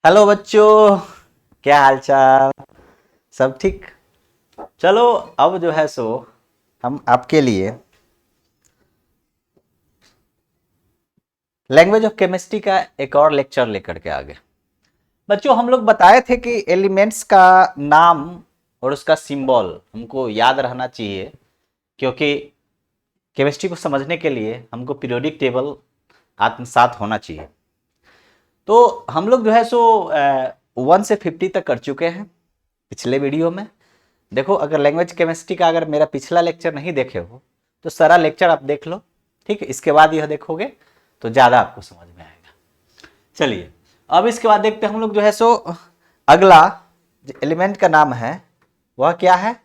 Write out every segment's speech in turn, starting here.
Hello बच्चों, क्या हाल चाल। सब ठीक। चलो, अब जो है सो हम आपके लिए लैंग्वेज ऑफ केमिस्ट्री का एक और लेक्चर लेकर के आ गए। बच्चों, हम लोग बताए थे कि एलिमेंट्स का नाम और उसका सिंबल हमको याद रहना चाहिए, क्योंकि केमिस्ट्री को समझने के लिए हमको पीरियोडिक टेबल आत्मसात होना चाहिए। तो हम लोग जो है सो 1 से 50 तक कर चुके हैं पिछले वीडियो में। देखो, अगर लैंग्वेज केमिस्ट्री का अगर मेरा पिछला लेक्चर नहीं देखे हो तो सारा लेक्चर आप देख लो, ठीक है। इसके बाद यह देखोगे तो ज़्यादा आपको समझ में आएगा। चलिए, अब इसके बाद देखते हैं हम लोग जो है सो अगला जो एलिमेंट का नाम है वह क्या है।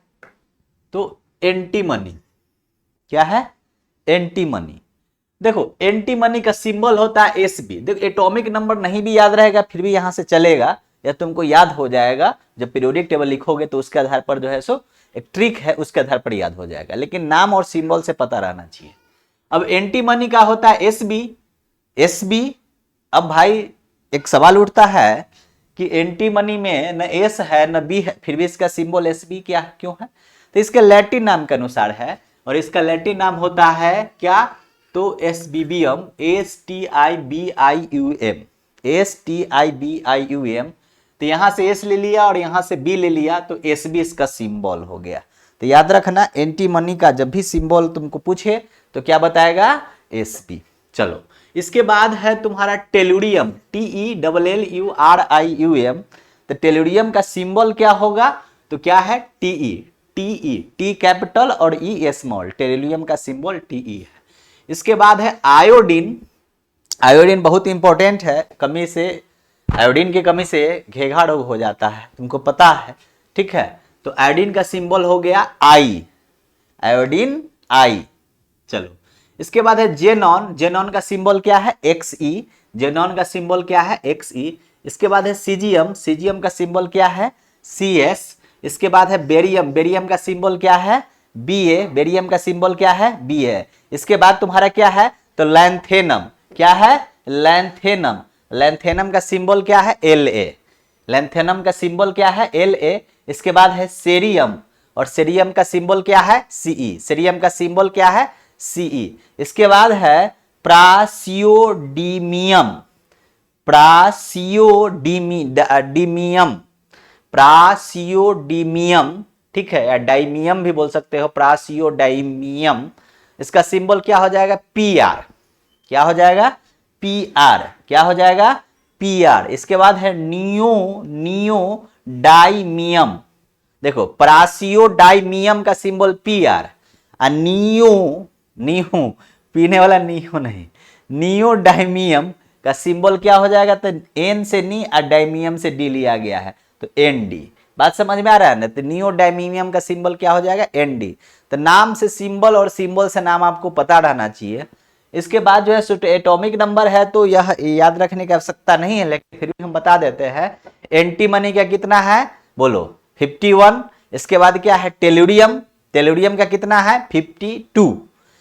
तो एंटीमनी। क्या है? एंटीमनी। देखो, एंटीमनी का सिंबल होता है एसबी। देखो, एटॉमिक नंबर नहीं भी याद रहेगा फिर भी यहां से चलेगा, या तुमको याद हो जाएगा। जब पीरियोडिक टेबल लिखोगे तो उसके आधार पर जो है सो एक ट्रिक है, उसके आधार पर याद हो जाएगा, लेकिन नाम और सिंबल से पता रहना चाहिए। अब एंटीमनी का होता है एसबी। एसबी। अब भाई एक सवाल उठता है कि एंटीमनी में न एस है न बी है, फिर भी इसका सिंबल एसबी क्या क्यों है? तो इसके लैटिन नाम के अनुसार है, और इसका लैटिन नाम होता है क्या? तो एसबीबीएम। STIBIUM। STIBIUM। तो यहां से एस ले लिया और यहां से बी ले लिया, तो एस बी इसका सिंबल हो गया। तो याद रखना, एंटीमनी का जब भी सिंबल तुमको पूछे तो क्या बताएगा? S B. चलो, इसके बाद है तुम्हारा टेलुरियम। TELLURIUM। तो टेलुरियम का सिंबल क्या होगा? तो क्या है? टीई। टीई, टी कैपिटल और ई स्मॉल। टेलुरियम का सिंबल टीई है। इसके बाद है आयोडीन। आयोडीन बहुत इंपॉर्टेंट है। कमी से, आयोडीन की कमी से घेघा रोग हो जाता है, तुमको पता है, ठीक है। तो आयोडीन का सिंबल हो गया आई। आयोडीन आई। चलो, इसके बाद है जेनॉन। जेनॉन का सिंबल क्या है? XE। जेनॉन का सिंबल क्या है? XE। इसके बाद है सीजियम। सीजियम का सिंबल क्या है? CS। इसके बाद है बेरियम। बेरियम का सिंबल क्या है? BA। बेरियम का सिंबल क्या है? BA। इसके बाद तुम्हारा क्या है? तो लैंथेनम। क्या है? लैंथेनम। लैंथेनम का सिंबल क्या है? LA। लैंथेनम का सिंबल क्या है? LA। इसके बाद है सेरियम, और सेरियम का सिंबल क्या है? CE। सेरियम का सिंबल क्या है? CE। इसके बाद है प्रासियोडीमियम। प्रासियोडीमियम। प्रासियोडीमियम, ठीक है, या डाइमियम भी बोल सकते हो, प्रासियोडाइमियम। इसका सिंबल क्या हो जाएगा? PR। क्या हो जाएगा? PR। क्या हो जाएगा? PR। इसके बाद है नियोडाइमियम। देखो, प्रासियोडाइमियम का सिंबल PR, और नियो पीने वाला नियो नहीं, नियोडाइमियम का सिंबल क्या हो जाएगा? तो N से नी और डाइमियम से डी लिया गया है, तो ND। बात समझ में आ रहा है ना? तो नियोडाइमियम का सिंबल क्या हो जाएगा? ND। तो नाम से सिंबल और सिंबल से नाम आपको पता रहना चाहिए। इसके बाद जो है एटॉमिक नंबर है, तो यह याद रखने की आवश्यकता नहीं है, लेकिन फिर भी हम बता देते हैं। एंटीमनी का कितना है? बोलो, 51। इसके बाद क्या है? टेलुरियम। टेलुरियम का कितना है? 52।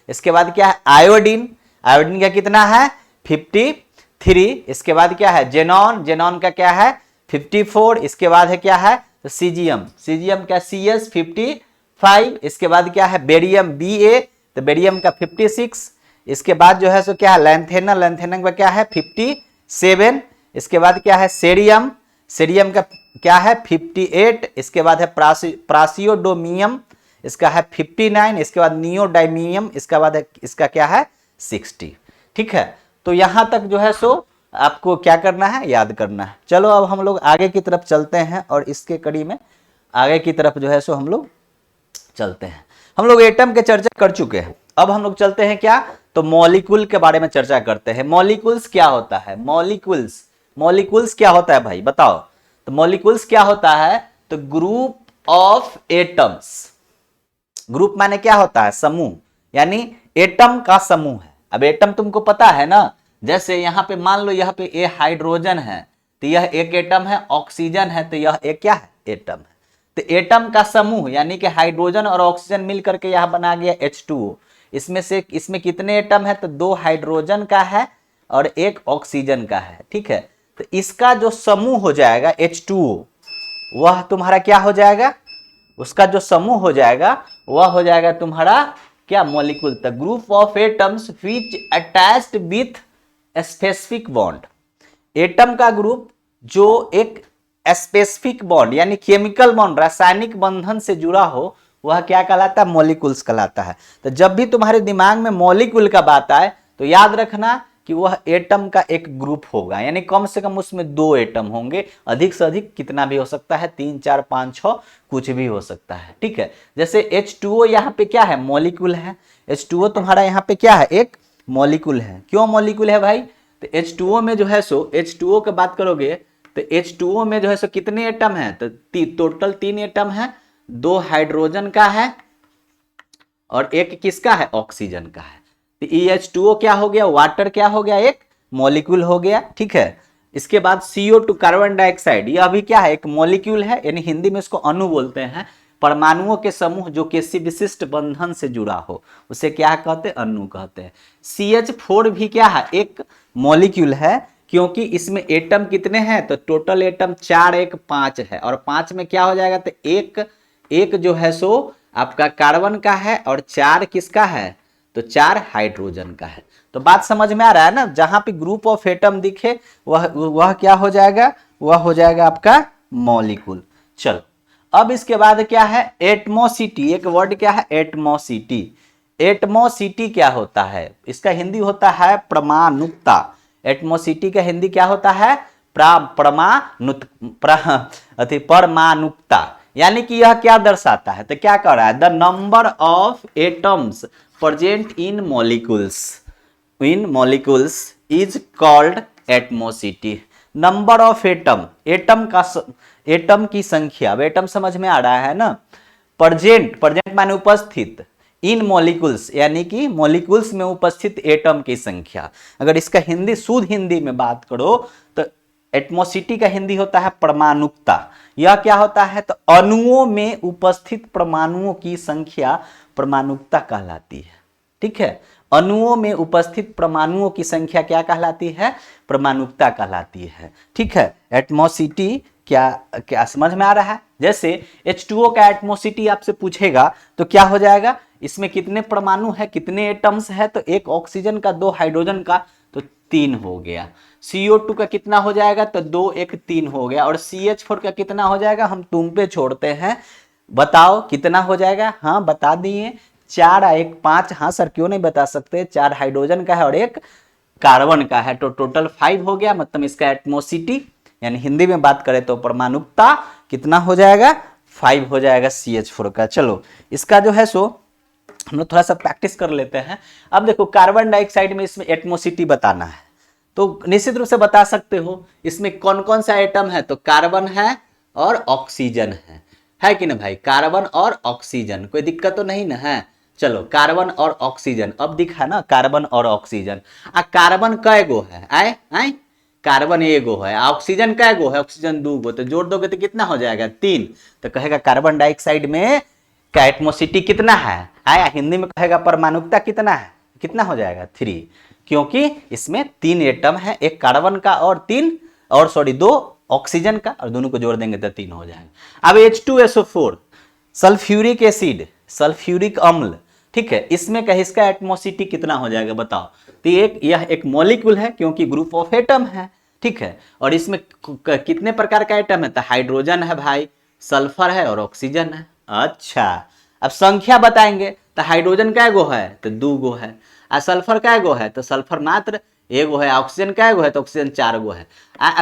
इसके बाद क्या है? आयोडीन। आयोडीन का कितना है? 53। इसके बाद क्या है? जेनॉन। जेनॉन का क्या है? 54। इसके बाद है क्या है? तो सीजियम। सीजियम का CS 55। इसके बाद क्या है? Barium BA। तो बेरियम का 56। इसके बाद जो है सो क्या है? लैंथेनम। लैंथेनम का क्या है? 57। इसके बाद क्या है? सेरियम। सेरियम का क्या है? 58। इसके बाद है प्रासियोडोमियम, इसका है 59। इसके बाद नियोडाइमियम, इसका बाद है, इसका क्या है? 60। ठीक है। तो यहां तक जो है सो आपको क्या करना है? याद करना है। चलो, अब हम लोग आगे की तरफ चलते हैं, और इसके कड़ी में आगे की तरफ जो है सो हम लोग चलते हैं। हम लोग एटम के चर्चा कर चुके हैं, अब हम लोग चलते हैं क्या? तो मॉलिक्यूल के बारे में चर्चा करते हैं। मॉलिक्यूल्स क्या होता है? मॉलिक्यूल्स। मॉलिक्यूल्स क्या होता है भाई, बताओ। तो मॉलिक्यूल्स क्या होता है? तो ग्रुप ऑफ एटम्स। ग्रुप माने क्या होता है? समूह, यानी एटम का समूह है। अब एटम तुमको पता है ना, जैसे यहां पे मान लो यहां पे ए हाइड्रोजन है, तो यह एक एटम है। ऑक्सीजन है, तो यह एक क्या है? एटम है। तो एटम का समूह, यानी कि हाइड्रोजन और ऑक्सीजन मिलकर के यह बना गया H2O। इसमें कितने एटम है? तो 2 हाइड्रोजन का है और 1 ऑक्सीजन का है, ठीक है। तो इसका जो समूह हो जाएगा H2O, वह तुम्हारा क्या हो जाएगा, उसका जो समूह हो जाएगा वह हो जाएगा तुम्हारा क्या, molecule. The group of atoms which attached with specific bond, atom का ग्रुप जो एक स्पेसिफिक बॉन्ड यानी केमिकल बॉन्ड, रासायनिक बंधन से जुड़ा हो, वह क्या कहलाता है, मॉलिक्यूल्स कहलाता है। तो जब भी तुम्हारे दिमाग में मॉलिक्यूल का बात आए तो याद रखना कि वह एटम का एक ग्रुप होगा, यानी कम से कम उसमें 2 एटम होंगे, अधिक से अधिक कितना भी हो सकता है, 3 4 5 6 कुछ भी हो सकता है, ठीक है। जैसे H2O यहाँ पे क्या है, मॉलिक्यूल है। H2O तुम्हारा यहाँ पे क्या है, एक मॉलिक्यूल है। क्यों मॉलिक्यूल है भाई, तो H2O में जो है सो, H2O की बात करोगे तो H2O में जो है सो कितने एटम है, तो टोटल 3 एटम है, 2 हाइड्रोजन का है और एक किसका है, ऑक्सीजन का है। तो EH2O क्या हो गया, वाटर क्या हो गया, एक मॉलिक्यूल हो गया, ठीक है। इसके बाद CO2 कार्बन डाइऑक्साइड, यह भी क्या है, एक मॉलिक्यूल है, यानी हिंदी में इसको अणु बोलते हैं। परमाणुओं के समूह जो किसी विशिष्ट बंधन से जुड़ा हो उसे क्या कहते हैं, अणु कहते हैं। CH4 भी क्या है, एक मॉलिक्यूल है, क्योंकि इसमें एटम कितने हैं, तो टोटल एटम 4 1 5 है, और 5 में क्या हो जाएगा, तो एक जो है सो आपका कार्बन का है और 4 किसका है, तो 4 हाइड्रोजन का है। तो बात समझ में आ रहा है ना, जहां पे ग्रुप ऑफ एटम दिखे वह क्या हो जाएगा, वह हो जाएगा आपका मॉलिक्यूल। चलो अब इसके बाद क्या है, एटमोसिटी, एक वर्ड क्या है, एटमोसिटी। एटमोसिटी क्या होता है, इसका हिंदी होता है परमाणुकता। एटमोसिटी का हिंदी क्या होता है, परमाणुकता, यानी कि यह क्या दर्शाता है, तो क्या कर रहा है, the number of atoms present in molecules is called एटमोसिटी। Number of atom, atom की संख्या, अब एटम समझ में आ रहा है ना। प्रेजेंट माने उपस्थित, इन मॉलिक्यूल्स यानी कि मॉलिक्यूल्स में उपस्थित एटम की संख्या। अगर इसका हिंदी शुद्ध हिंदी में बात करो तो एटमोसिटी का हिंदी होता है परमाणुकता। यह क्या होता है, तो अणुओं में उपस्थित परमाणुओं की संख्या परमाणुकता कहलाती है, ठीक है। अणुओं में उपस्थित परमाणुओं की संख्या क्या कहलाती है, परमाणुकता कहलाती है, ठीक है। एटमोसिटी क्या क्या समझ में आ रहा है। जैसे H2O का एटमोसिटी आपसे पूछेगा तो क्या हो जाएगा, इसमें कितने परमाणु है, कितने एटम्स है, तो एक ऑक्सीजन का, 2 हाइड्रोजन का, तो 3 हो गया। CO2 का कितना हो जाएगा, तो 2 1 3 हो गया। और CH4 का कितना हो जाएगा, हम तुम पे छोड़ते हैं, बताओ कितना हो जाएगा। हाँ बता दिए, 4 1 5। हाँ सर क्यों नहीं बता सकते, 4 हाइड्रोजन का है और 1 कार्बन का है, तो टोटल 5 हो गया। मतलब इसका एटमोसिटी यानी हिंदी में बात करें तो परमाणुकता कितना हो जाएगा, 5 हो जाएगा CH4 का। चलो इसका जो है सो हम लोग थोड़ा सा प्रैक्टिस कर लेते हैं। अब देखो कार्बन डाइऑक्साइड में इसमें एटमोसिटी बताना है, तो निश्चित रूप से बता सकते हो इसमें कौन कौन सा एटम है, तो कार्बन है और ऑक्सीजन है कि ना भाई, कार्बन और ऑक्सीजन, कोई दिक्कत तो नहीं ना है। चलो कार्बन और ऑक्सीजन, अब दिखा ना कार्बन और ऑक्सीजन। कार्बन कै गो है, आए कार्बन एगो है, ऑक्सीजन कै गो है, ऑक्सीजन 2 गो, तो जोड़ दोगे तो कितना हो जाएगा, 3। तो कहेगा कार्बन डाइऑक्साइड में का एटमोसिटी कितना है, आया हिंदी में कहेगा परमाणुकता कितना है, कितना हो जाएगा, 3, क्योंकि इसमें 3 एटम है, एक कार्बन का और 2 ऑक्सीजन का, और दोनों को जोड़ देंगे तो 3 हो जाएगा। अब H2SO4 सल्फ्यूरिक एसिड, सल्फ्यूरिक अम्ल, ठीक है, इसमें कहे इसका एटमोसिटी कितना हो जाएगा बताओ। तो यह एक मॉलिक्यूल है क्योंकि ग्रुप ऑफ एटम है, ठीक है। और इसमें कितने प्रकार का एटम है, तो हाइड्रोजन है भाई, सल्फर है और ऑक्सीजन है। अच्छा अब संख्या बताएंगे, तो हाइड्रोजन कै गो है, तो 2 गो है। आ सल्फर कै गो है, तो सल्फर मात्र एगो है। ऑक्सीजन कै गो है, तो ऑक्सीजन 4 गो है।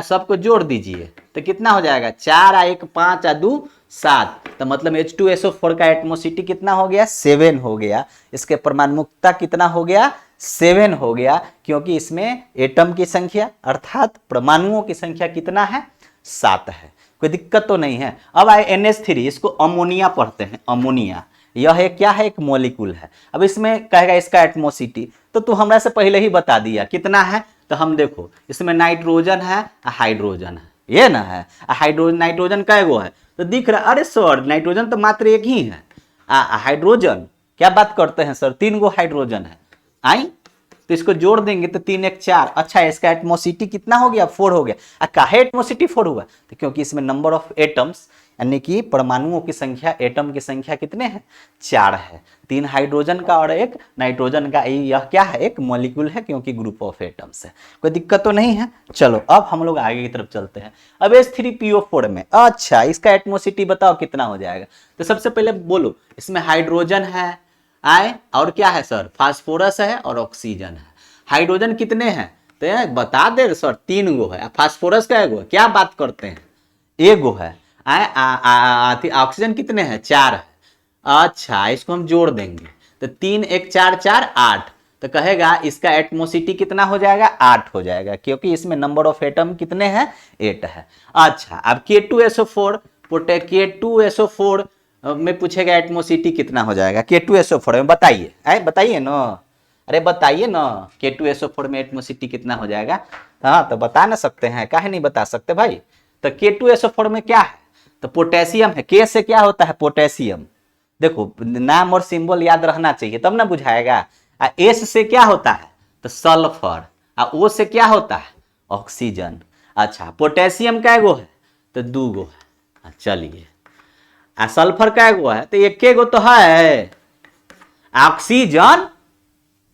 सबको जोड़ दीजिए तो कितना हो जाएगा, 4 1 5 2 7। तो मतलब H2SO4 का एटमोसिटी कितना हो गया, 7 हो गया। इसके परमाणुकता कितना हो गया, 7 हो गया, क्योंकि इसमें एटम की संख्या अर्थात परमाणुओं की संख्या कितना है, 7 है। कोई दिक्कत तो नहीं है। अब आए NH3, इसको अमोनिया पढ़ते हैं, अमोनिया यह है क्या है, एक मॉलिक्यूल है। अब इसमें कहेगा इसका एटमोसिटी, तो तू हमरा से पहले ही बता दिया कितना है। तो हम देखो इसमें नाइट्रोजन है, हाइड्रोजन है, ये ना है। हाइड्रोजन नाइट्रोजन कै गो है, तो दिख रहा, अरे सर नाइट्रोजन तो मात्र एक ही है। हाइड्रोजन क्या बात करते हैं सर, 3 गो हाइड्रोजन है। आई तो इसको जोड़ देंगे तो 3 1 4। अच्छा, इसका एटमोसिटी कितना हो गया? 4 हो गया। काहे एटमोसिटी 4 हुआ? तो क्योंकि इसमें नंबर ऑफ एटम्स यानी कि परमाणुओं की संख्या, एटम की संख्या कितने हैं? 4 है। 3 हाइड्रोजन का और 1 नाइट्रोजन का। यह क्या है? एक मॉलिक्यूल है क्योंकि ग्रुप ऑफ एटम्स है। कोई दिक्कत तो नहीं है। चलो अब हम लोग आगे की तरफ चलते हैं। अब H3PO4 में, अच्छा इसका एटमोसिटी बताओ कितना हो जाएगा? तो सबसे पहले बोलो, इसमें हाइड्रोजन है आए और क्या है सर? फास्फोरस है और ऑक्सीजन है। हाइड्रोजन कितने हैं? तो यार बता दे सर, 3 गो है। फास्फोरस का एगो है? क्या बात करते हैं, एगो है। ऑक्सीजन कितने हैं? 4 है। अच्छा, इसको हम जोड़ देंगे तो 3 1 4 4 8। तो कहेगा इसका एटमोसिटी कितना हो जाएगा? 8 हो जाएगा, क्योंकि इसमें नंबर ऑफ एटम कितने हैं? 8 है। अच्छा, अब K2SO4 K2SO4 में पूछेगा एटमोसिटी कितना हो जाएगा K2SO4 में? बताइए, बताइए ना, अरे बताइए ना, K2SO4 में एटमोसिटी कितना हो जाएगा? हाँ तो बता ना सकते हैं, काहे नहीं बता सकते भाई? तो K2SO4 में क्या है? तो पोटेशियम है। के से क्या होता है? पोटेशियम। देखो नाम और सिंबल याद रहना चाहिए तब ना बुझाएगा। एस से क्या होता है? तो सल्फर। ओ से क्या होता है? ऑक्सीजन। अच्छा, पोटेशियम का एगो है? तो 2 गो है। चलिए, सल्फर का एगो है? तो 1 गो तो है। ऑक्सीजन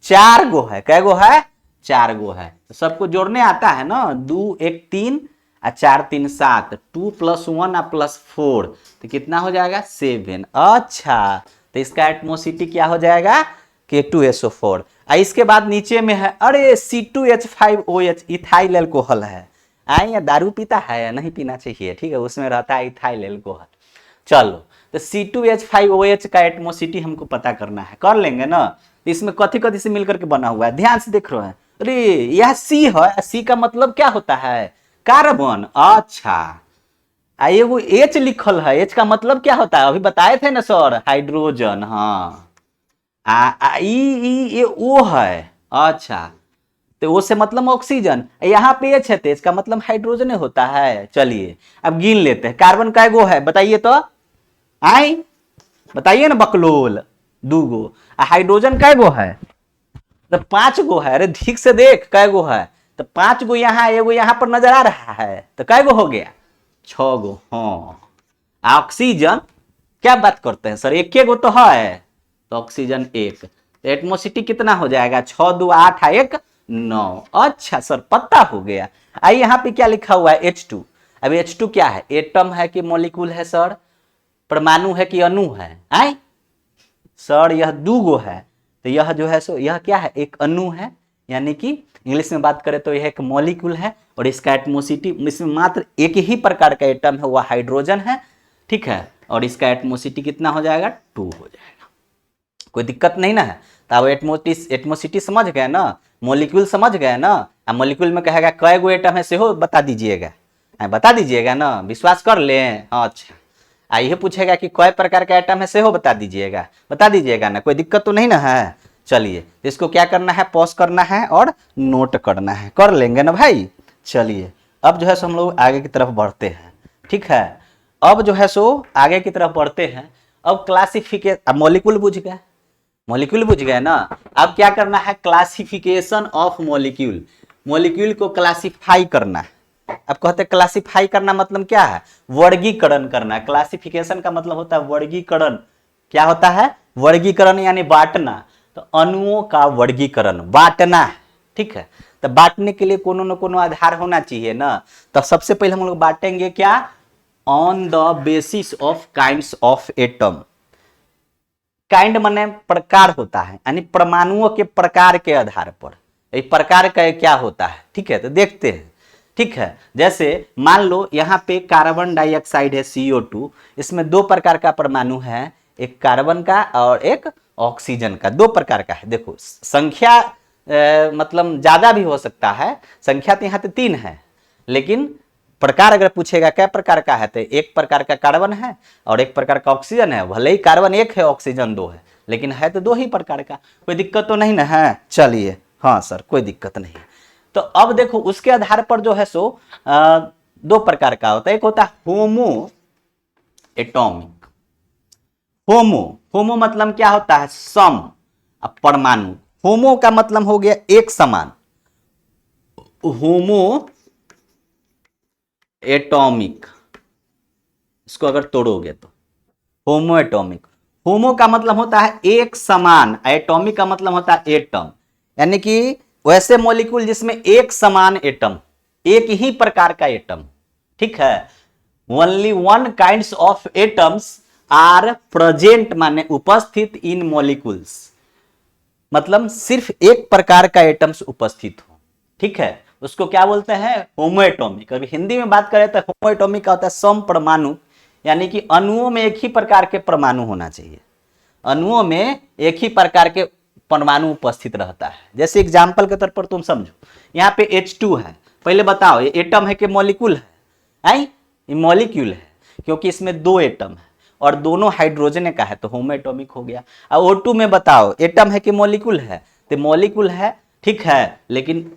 4 गो है। कै गो है? 4 गो है। तो सबको जोड़ने आता है ना? 2 1 3 और 4 3 7, 2 + 1 और +4 तो कितना हो जाएगा? 7। अच्छा, तो इसका एटमोसिटी क्या हो जाएगा? K2SO4। इसके बाद नीचे में है, अरे C2H5OH इथाइल एल्कोहल है। या दारू पीता है या नहीं पीना चाहिए, ठीक है, उसमें रहता है इथाइल एल्कोहल। चलो, तो C2H5OH का एटमोसिटी हमको पता करना है, कर लेंगे ना? इसमें कथी कथी से मिलकर के बना हुआ है, ध्यान से देख रहे हैं। अरे यह C है। C का मतलब क्या होता है? कार्बन। अच्छा, एगो H लिखल है, H का मतलब क्या होता है? अभी बताए थे ना सर, हाइड्रोजन। हाँ, ये O है। अच्छा, तो O से मतलब ऑक्सीजन, यहाँ पे H है तो इसका मतलब हाइड्रोजन होता है। चलिए अब गिन लेते हैं, कार्बन का एगो है बताइए तो, आई बताइए ना बकलोल। 2 गो। हाइड्रोजन कै गो है? तो 5 गो है। अरे ठीक से देख कै गो है? तो 5 गो यहाँ, एगो यहाँ पर नजर आ रहा है, तो कै गो हो गया? 6 गो। हाँ, ऑक्सीजन क्या बात करते हैं सर, 1 गो तो है, तो ऑक्सीजन 1। तो एटमोसिटी कितना हो जाएगा? 6 2 8 1 9। अच्छा सर, पता हो गया। आई यहाँ पे क्या लिखा हुआ है? H2। अब H2 क्या है? एटम है कि मॉलिक्यूल है सर? परमाणु है कि अणु है? आई सर यह 2 गो है, तो यह जो है सो यह क्या है? एक अणु है, यानी कि इंग्लिश में बात करें तो यह एक मॉलिक्यूल है। और इसका एटमोसिटी, इसमें मात्र एक ही प्रकार का एटम है, वह हाइड्रोजन है, ठीक है। और इसका एटमोसिटी कितना हो जाएगा? 2 हो जाएगा। कोई दिक्कत नहीं ना है? तो अब एटमोसिटी समझ गए ना, मॉलिक्यूल समझ गए ना। मॉलिक्यूल में कहेगा कै गो एटम है, से हो बता दीजिएगा, बता दीजिएगा ना, विश्वास कर लें। अच्छा, ये पूछेगा कि कई प्रकार का एटम है, से हो बता दीजिएगा ना, कोई दिक्कत तो नहीं ना है? चलिए, इसको क्या करना है? पॉज करना है और नोट करना है, कर लेंगे ना भाई। चलिए अब जो है सो हम लोग आगे की तरफ बढ़ते हैं, ठीक है। अब जो है सो आगे की तरफ बढ़ते हैं। अब क्लासिफिकेशन, अब मॉलिक्यूल बुझ गए ना। अब क्या करना है? Classification of molecule. मॉलिक्यूल को क्लासिफाई करना है। अब कहते हैं क्लासिफाई करना मतलब क्या है? वर्गीकरण करना। क्लासिफिकेशन का मतलब होता है वर्गीकरण। क्या होता है? वर्गीकरण यानी बांटना। तो अणुओं का वर्गीकरण, बांटना, ठीक है। तो बांटने के लिए कोनो न कोनो आधार होना चाहिए ना। तो सबसे पहले हम लोग बांटेंगे क्या? On the basis of kinds of atom. Kind माने प्रकार होता है, यानी परमाणुओं के प्रकार के आधार पर प्रकार का क्या होता है, ठीक है। तो देखते हैं, ठीक है। जैसे मान लो यहाँ पे कार्बन डाइऑक्साइड है CO2, इसमें 2 प्रकार का परमाणु है, एक कार्बन का और एक ऑक्सीजन का, 2 प्रकार का है। देखो संख्या मतलब ज्यादा भी हो सकता है, संख्या तो यहाँ तो 3 है, लेकिन प्रकार अगर पूछेगा क्या प्रकार का है, तो एक प्रकार का कार्बन है और एक प्रकार का ऑक्सीजन है। भले ही कार्बन 1 है, ऑक्सीजन 2 है, लेकिन है तो 2 ही प्रकार का। कोई दिक्कत तो नहीं ना है? चलिए, हाँ सर कोई दिक्कत नहीं। तो अब देखो उसके आधार पर जो है सो 2 प्रकार का होता है। एक होता है होमो एटॉमिक। होमो मतलब क्या होता है? सम, परमाणु। होमो का मतलब हो गया एक समान, होमो एटॉमिक, इसको अगर तोड़ोगे तो होमो एटॉमिक, होमो का मतलब होता है एक समान, एटॉमिक का मतलब होता है एटम, यानी कि वैसे मॉलिक्यूल जिसमें एक समान एटम, एक ही प्रकार का एटम, ठीक है। Only one kinds of atoms are present, माने उपस्थित इन मॉलिक्यूल्स, मतलब सिर्फ एक प्रकार का एटम्स उपस्थित हो, ठीक है, उसको क्या बोलते हैं, होमोएटॉमिक। अगर हिंदी में बात करें तो होमोएटॉमिक का होता है सम परमाणु, यानी कि अणुओं में एक ही प्रकार के परमाणु होना चाहिए, अणुओं में एक ही प्रकार के परमाणु उपस्थित रहता है। जैसे एग्जाम्पल के तौर पर तुम समझो, यहाँ पे H2 है, पहले बताओ ये एटम है कि मॉलिक्यूल है, ये मॉलिक्यूल है, क्योंकि इसमें दो एटम है और दोनों हाइड्रोजन का है तो होमोएटॉमिक हो गया। अब O2 में बताओ एटम है कि मॉलिक्यूल है, तो मॉलिक्यूल है, ठीक है, लेकिन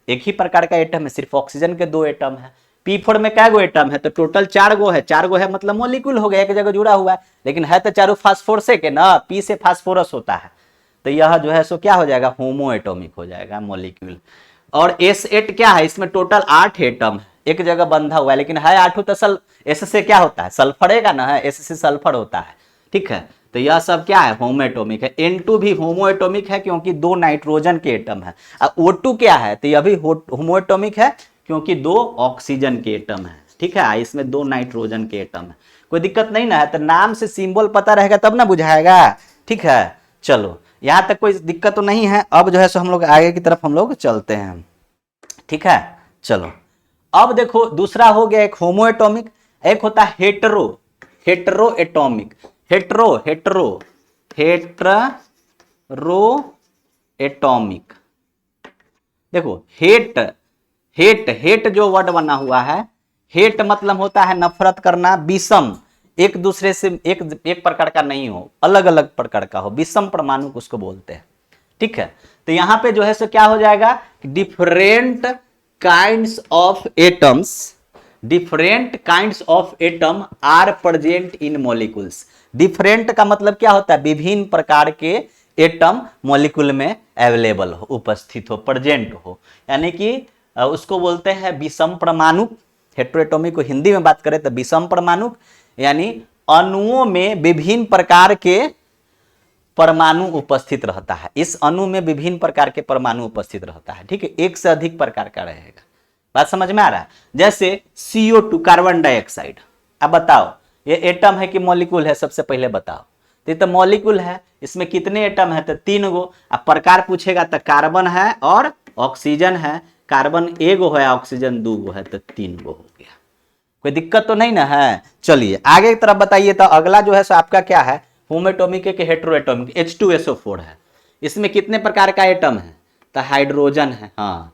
एक ही प्रकार का एटम है, सिर्फ ऑक्सीजन के दो एटम है। P4 में क्या गो एटम है, तो टोटल 4 गो है, 4 गो है मतलब मॉलिक्यूल हो गया, एक जगह जुड़ा हुआ है, लेकिन है तो चारों फास्फोरस के ना, P से फास्फोरस होता है, तो यह जो है सो क्या हो जाएगा, होमोएटॉमिक हो जाएगा मॉलिक्यूल। और S8 क्या है, इसमें टोटल 8 एटम है, एक जगह बंधा हुआ है, लेकिन है 8 तो S से क्या होता है, सल्फर का ना है, S से सल्फर होता है, ठीक है, तो यह सब क्या है, होमोएटॉमिक है। N2 भी होमोएटॉमिक है क्योंकि दो नाइट्रोजन के एटम है। अब O2 क्या है, तो यह भी होमोएटॉमिक है क्योंकि दो ऑक्सीजन के एटम है, ठीक है, इसमें दो नाइट्रोजन के एटम है। कोई दिक्कत नहीं ना है, तो नाम से सिंबल पता रहेगा तब ना बुझाएगा, ठीक है। चलो यहां तक कोई दिक्कत तो नहीं है। अब जो है सो हम लोग आगे की तरफ हम लोग चलते हैं, ठीक है। चलो अब देखो दूसरा हो गया एक होमोएटॉमिक, एक होता है hetero, hetero atomic, hetero hetero hetero atomic. देखो हेट हेट हेट जो वर्ड बना हुआ है, हेट मतलब होता है नफरत करना, विषम, एक दूसरे से एक प्रकार का नहीं हो, अलग अलग प्रकार का हो, विषम परमाणु को उसको बोलते हैं, ठीक है। तो यहां पे जो है सो क्या हो जाएगा, different kinds of atoms, different kinds of atom are present in molecules. Different का मतलब क्या होता है, विभिन्न प्रकार के एटम मॉलिक्यूल में अवेलेबल हो, उपस्थित हो, प्रेजेंट हो, यानी कि उसको बोलते हैं विषम परमाणु। हेटेरोएटॉमिक को हिंदी में बात करें तो विषम परमाणु, यानी अणुओं में विभिन्न प्रकार के परमाणु उपस्थित रहता है, इस अणु में विभिन्न प्रकार के परमाणु उपस्थित रहता है, ठीक है, एक से अधिक प्रकार का रहेगा। बात समझ में आ रहा है। जैसे CO2 कार्बन डाइऑक्साइड, अब बताओ ये एटम है कि मॉलिक्यूल है, सबसे पहले बताओ। तो मॉलिक्यूल है, इसमें कितने एटम है, तो 3 गो। अब प्रकार पूछेगा तो कार्बन है और ऑक्सीजन है, कार्बन एगो है, ऑक्सीजन 2 गो है, तो 3 गो हो गया। कोई दिक्कत तो नहीं ना है। चलिए आगे की तरफ बताइए। तो अगला जो है सो आपका क्या है, होमोएटॉमिक है कि हेटेरोएटॉमिक, H2SO4 है, इसमें कितने प्रकार का एटम है, तो हाइड्रोजन है, हाँ,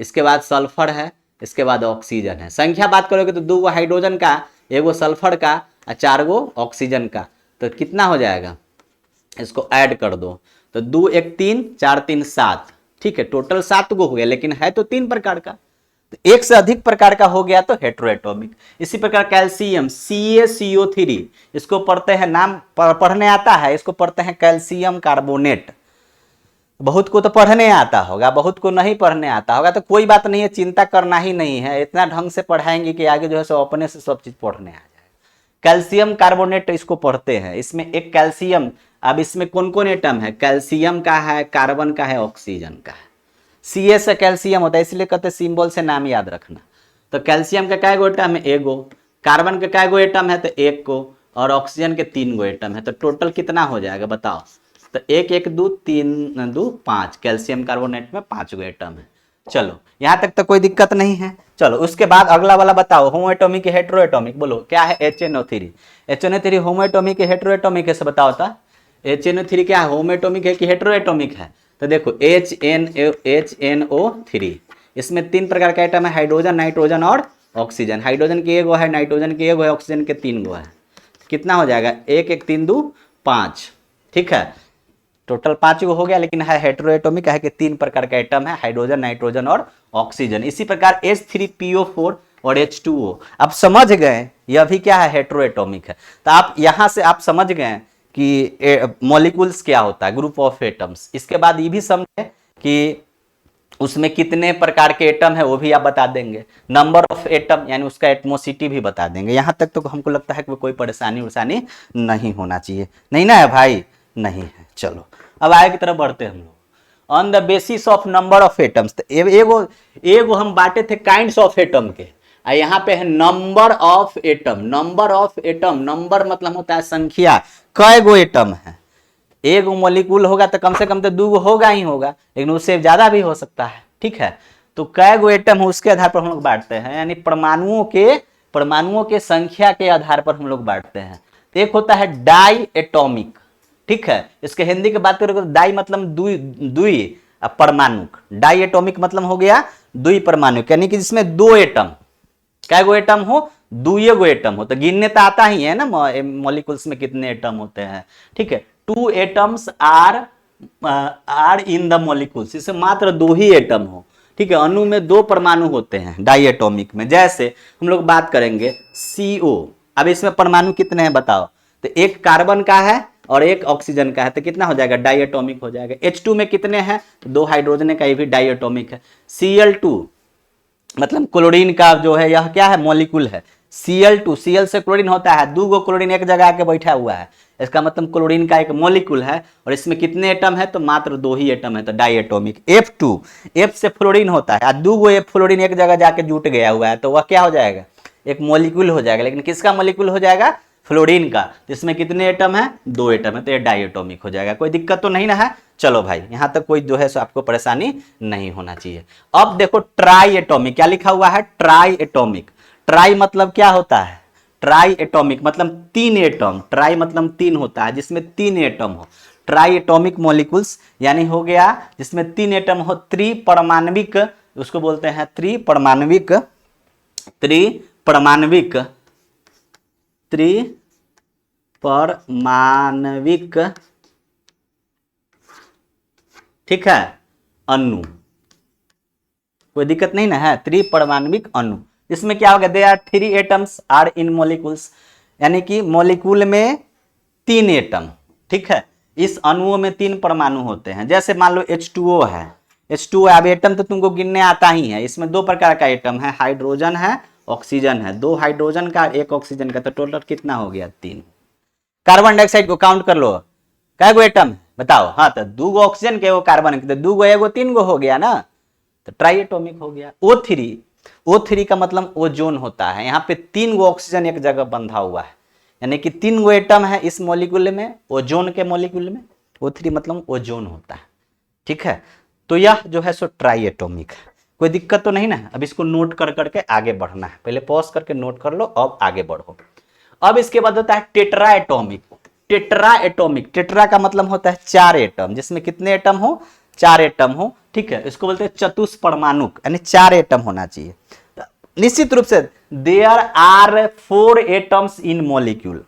इसके बाद सल्फर है, इसके बाद ऑक्सीजन है। संख्या बात करोगे तो 2 गो हाइड्रोजन का, एगो सल्फर का और 4 गो ऑक्सीजन का, तो कितना हो जाएगा, इसको ऐड कर दो तो 2 1 3 4 3 7, ठीक है, टोटल 7 गो हो गया, लेकिन है तो 3 प्रकार का, तो एक से अधिक प्रकार का हो गया तो हेटेरोएटॉमिक। इसी प्रकार कैल्शियम CaCO3, इसको पढ़ते हैं, नाम पढ़ने आता है, इसको पढ़ते हैं कैल्शियम कार्बोनेट। बहुत को तो पढ़ने आता होगा, बहुत को नहीं पढ़ने आता होगा, तो कोई बात नहीं है, चिंता करना ही नहीं है, इतना ढंग से पढ़ाएंगे कि आगे जो है सो अपने से सब चीज पढ़ने आ जाएगा। कैल्शियम कार्बोनेट इसको पढ़ते हैं, इसमें एक कैल्शियम, अब इसमें कौन कौन एटम है, कैल्शियम का है, कार्बन का है, ऑक्सीजन का है। Ca से कैल्शियम होता है, इसलिए कहते हैं सिंबल से नाम याद रखना। तो कैल्शियम का क्या गो एटम है, एगो, कार्बन का क्या गो एटम है, तो 1 गो, और ऑक्सीजन के 3 गो एटम है, तो टोटल कितना हो जाएगा बताओ, तो 1 1 2 3 2 5, कैल्शियम कार्बोनेट में 5 गो एटम है। चलो यहां तक तो कोई दिक्कत नहीं है। चलो उसके बाद अगला वाला बताओ, होमोएटॉमिक हेटेरोएटॉमिक, बोलो क्या है, HNO3। HNO3 होमोएटॉमिक हेटेरोएटॉमिक है, बताओ था। HNO3 क्या है, होमोएटॉमिक है कि हेटेरोएटॉमिक है, तो देखो HNO3, इसमें 3 प्रकार का एटम है, हाइड्रोजन, नाइट्रोजन और ऑक्सीजन। हाइड्रोजन की 1 गो है, नाइट्रोजन की 1 गो है, ऑक्सीजन के 3 गो है, कितना हो जाएगा, 1 1 3 2 5, ठीक है, टोटल 5 गो हो गया, लेकिन है हेटेरोएटॉमिक है कि 3 प्रकार का एटम है, हाइड्रोजन, नाइट्रोजन और ऑक्सीजन। इसी प्रकार H3PO4 और H2O। अब समझ गए यह भी क्या है, हेटेरोएटॉमिक है। तो आप यहां से आप समझ गए कि मॉलिक्यूल्स क्या होता है, ग्रुप ऑफ एटम्स। इसके बाद ये भी समझे कि उसमें कितने प्रकार के एटम है वो भी आप बता देंगे, नंबर ऑफ एटम यानी उसका एटमोसिटी भी बता देंगे। यहाँ तक तो हमको लगता है कि कोई परेशानी नहीं होना चाहिए, नहीं ना है भाई, नहीं है। चलो अब आगे की तरफ बढ़ते हैं हम लोग। On the basis of number of atoms, एगो हम बांटे थे काइंड्स ऑफ एटम के, यहाँ पे है number of atom. Number of atom, number मतलब होता है संख्या, कई गो एटम है। एक मॉलिक्यूल होगा तो कम से कम तो 2 होगा ही होगा, लेकिन उससे ज्यादा भी हो सकता है, ठीक है। तो कै गो एटम है उसके आधार पर हम लोग बांटते हैं, यानी परमाणुओं के संख्या के आधार पर हम लोग बांटते हैं। तो एक होता है डाई एटॉमिक, ठीक है। इसके हिंदी की बात करें तो डाई मतलब दुई परमाणु, डाई एटॉमिक मतलब हो गया दुई परमाणु, यानी कि जिसमें 2 एटम, कै गो एटम हो, 2 गो एटम हो। तो गिनने तो आता ही है ना मॉलिक्यूल्स में कितने एटम होते हैं, ठीक है। 2 atoms are in the molecules, इससे मात्र 2 ही एटम हो, ठीक है। अणु में 2 परमाणु होते हैं डाई एटॉमिक में। जैसे हम लोग बात करेंगे CO, अब इसमें परमाणु कितने हैं बताओ। तो एक कार्बन का है और एक ऑक्सीजन का है, तो कितना हो जाएगा, डाई एटॉमिक हो जाएगा। H2 में कितने हैं, 2 हाइड्रोजन का, ये भी डाई एटॉमिक है। Cl2 मतलब क्लोरीन का जो है, यह क्या है, मॉलिक्यूल है। Cl2, Cl से क्लोरीन होता है, 2 गो क्लोरीन एक जगह आके बैठा हुआ है, इसका मतलब क्लोरीन का एक मॉलिक्यूल है। और इसमें कितने एटम है, तो मात्र 2 ही एटम है, तो डाई एटॉमिक। F2, F से फ्लोरीन होता है, 2 गो F फ्लोरीन एक जगह जाके जुट गया हुआ है, तो वह क्या हो जाएगा, एक मॉलिक्यूल हो जाएगा। लेकिन किसका मॉलिक्यूल हो जाएगा, फ्लोरीन का। तो इसमें कितने एटम है, 2 एटम है, तो ये डाई एटॉमिक हो जाएगा। कोई दिक्कत तो नहीं ना है। चलो भाई यहाँ तक कोई जो है सो आपको परेशानी नहीं होना चाहिए। अब देखो ट्राई एटॉमिक, क्या लिखा हुआ है, ट्राई एटॉमिक। ट्राई मतलब क्या होता है, ट्राई एटॉमिक मतलब 3 एटम, ट्राई मतलब 3 होता है, जिसमें 3 एटम हो। ट्राई एटॉमिक मॉलिक्यूल्स यानी हो गया जिसमें 3 एटम हो, त्रिपरमाणविक, उसको बोलते हैं त्रिपरमाणविक, त्रिपरमाणविक, त्रिपरमाणविक, ठीक है, अणु। कोई दिक्कत नहीं ना है, त्रिपरमाणविक अणु। इसमें क्या हो गया, they are 3 atoms are in molecules, यानी कि मॉलिक्यूल में 3 एटम, ठीक है। इस अणुओं में 3 परमाणु होते हैं। जैसे मान लो H2O है, H2O अब एटम तो तुमको गिनने आता ही है। इसमें 2 प्रकार का एटम है, हाइड्रोजन है, ऑक्सीजन है। 2 हाइड्रोजन का, 1 ऑक्सीजन का, तो टोटल कितना हो गया, 3। कार्बन डाइऑक्साइड को काउंट कर लो, कै गो एटम है बताओ। हाँ, तो 2 गो ऑक्सीजन के, 1 कार्बन के, तो 2 गो 1 गो 3 गो हो गया ना, तो ट्राई एटॉमिक हो गया। O3 का मतलब ओजोन होता है। यहाँ पे 3 गो ऑक्सीजन एक जगह बंधा हुआ है, यानी कि 3 गो एटम है इस मॉलिक्यूल में, ओजोन के मॉलिक्यूल में। O3 मतलब ओजोन होता है, ठीक है। तो यह जो है सो ट्राई एटॉमिक है। कोई दिक्कत तो नहीं ना। अब इसको नोट कर करके आगे बढ़ना है, पहले पॉज करके नोट कर लो, अब आगे बढ़ो। अब इसके बाद होता है tetra atomic. Tetra atomic, tetra का मतलब होता है 4 एटम, जिसमें कितने एटम हो, 4 एटम हो, ठीक है। इसको बोलते हैं चतुष्परमाणुक, यानी 4 एटम होना चाहिए। निश्चित रूप से there are 4 atoms in molecule,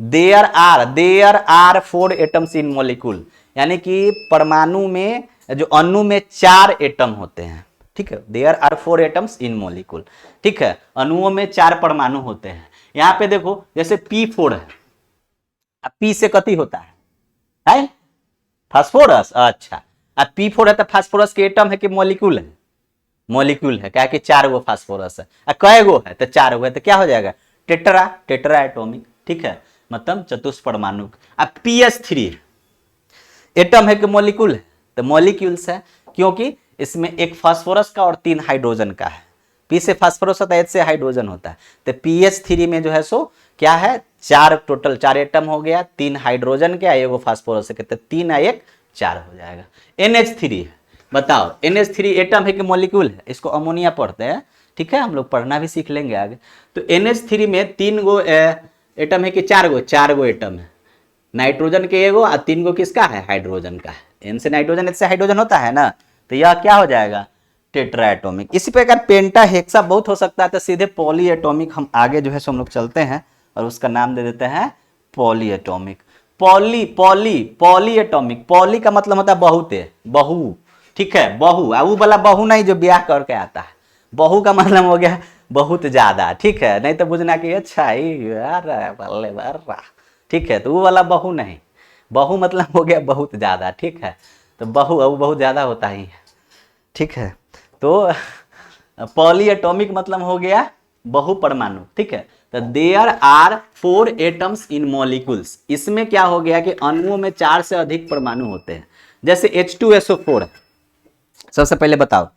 there are 4 atoms in molecule, यानी कि परमाणु में, जो अणु में 4 एटम होते हैं, ठीक है। There are 4 atoms in molecule, ठीक है। अणुओं में 4 परमाणु होते हैं। यहाँ पे देखो जैसे P4 है, अब P से कथी होता है फास्फोरस। अच्छा, अब P4 है तो फास्फोरस के एटम है कि मॉलिक्यूल है, मॉलिक्यूल है, क्या कि 4 गो फास्फोरस है। अब कै गो है, तो 4 गो है, तो क्या हो जाएगा, टेट्रा एटॉमिक, ठीक है, मतलब चतुष्परमाणुक। अब PS3 एटम है कि मॉलिक्यूल है, तो मॉलिक्यूल्स है, क्योंकि इसमें एक फास्फोरस का और 3 हाइड्रोजन का है। P से फास्फोरस होता है, H से हाइड्रोजन होता है, तो PS3 में जो है सो क्या है, 4 टोटल 4 एटम हो गया, 3 हाइड्रोजन के, 1 फास्फोरस के, तो 3 और 1 4 हो जाएगा। NH3 है, बताओ NH3 एटम है कि मॉलिक्यूल है। इसको अमोनिया पढ़ते हैं, ठीक है, हम लोग पढ़ना भी सीख लेंगे आगे। तो NH3 में 3 गो एटम है कि 4 गो, 4 गो एटम है। नाइट्रोजन के 1 गो और 3 गो किसका है, हाइड्रोजन का है। N से नाइट्रोजन, H से हाइड्रोजन होता है ना, तो यह क्या हो जाएगा, टेट्रा एटॉमिक। इसी प्रकार पेंटा हेक्सा बहुत हो सकता है, तो सीधे पॉली एटॉमिक हम आगे जो है सो हम लोग चलते हैं और उसका नाम दे देते हैं poly atomic. Poly atomic, poly का मतलब होता है बहुत है, बहु, ठीक है, बहु। वो वाला बहु नहीं जो ब्याह करके आता है, बहु का मतलब हो गया बहुत ज्यादा, ठीक है। नहीं तो बुझना कि अच्छा ठीक है, तो वो वाला बहु नहीं, बहु मतलब हो गया बहुत ज्यादा, ठीक है। तो बहु अब बहुत ज़्यादा होता ही है, ठीक है। तो पॉली एटॉमिक मतलब हो गया बहु परमाणु, ठीक है। तो there are 4 atoms in molecules, इसमें क्या हो गया कि अणुओं में 4 से अधिक परमाणु होते हैं। जैसे H2SO4 सबसे पहले बताओ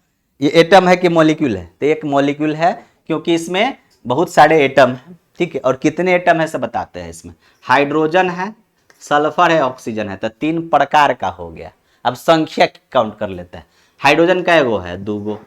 ये एटम है कि मॉलिक्यूल है? तो एक मॉलिक्यूल है क्योंकि इसमें बहुत सारे एटम हैं, ठीक है। और कितने एटम है सब बताते हैं। इसमें हाइड्रोजन है, सल्फर है, ऑक्सीजन है, तो 3 प्रकार का हो गया। अब संख्या काउंट कर लेते हैं। हाइड्रोजन का एगो है 2 गो,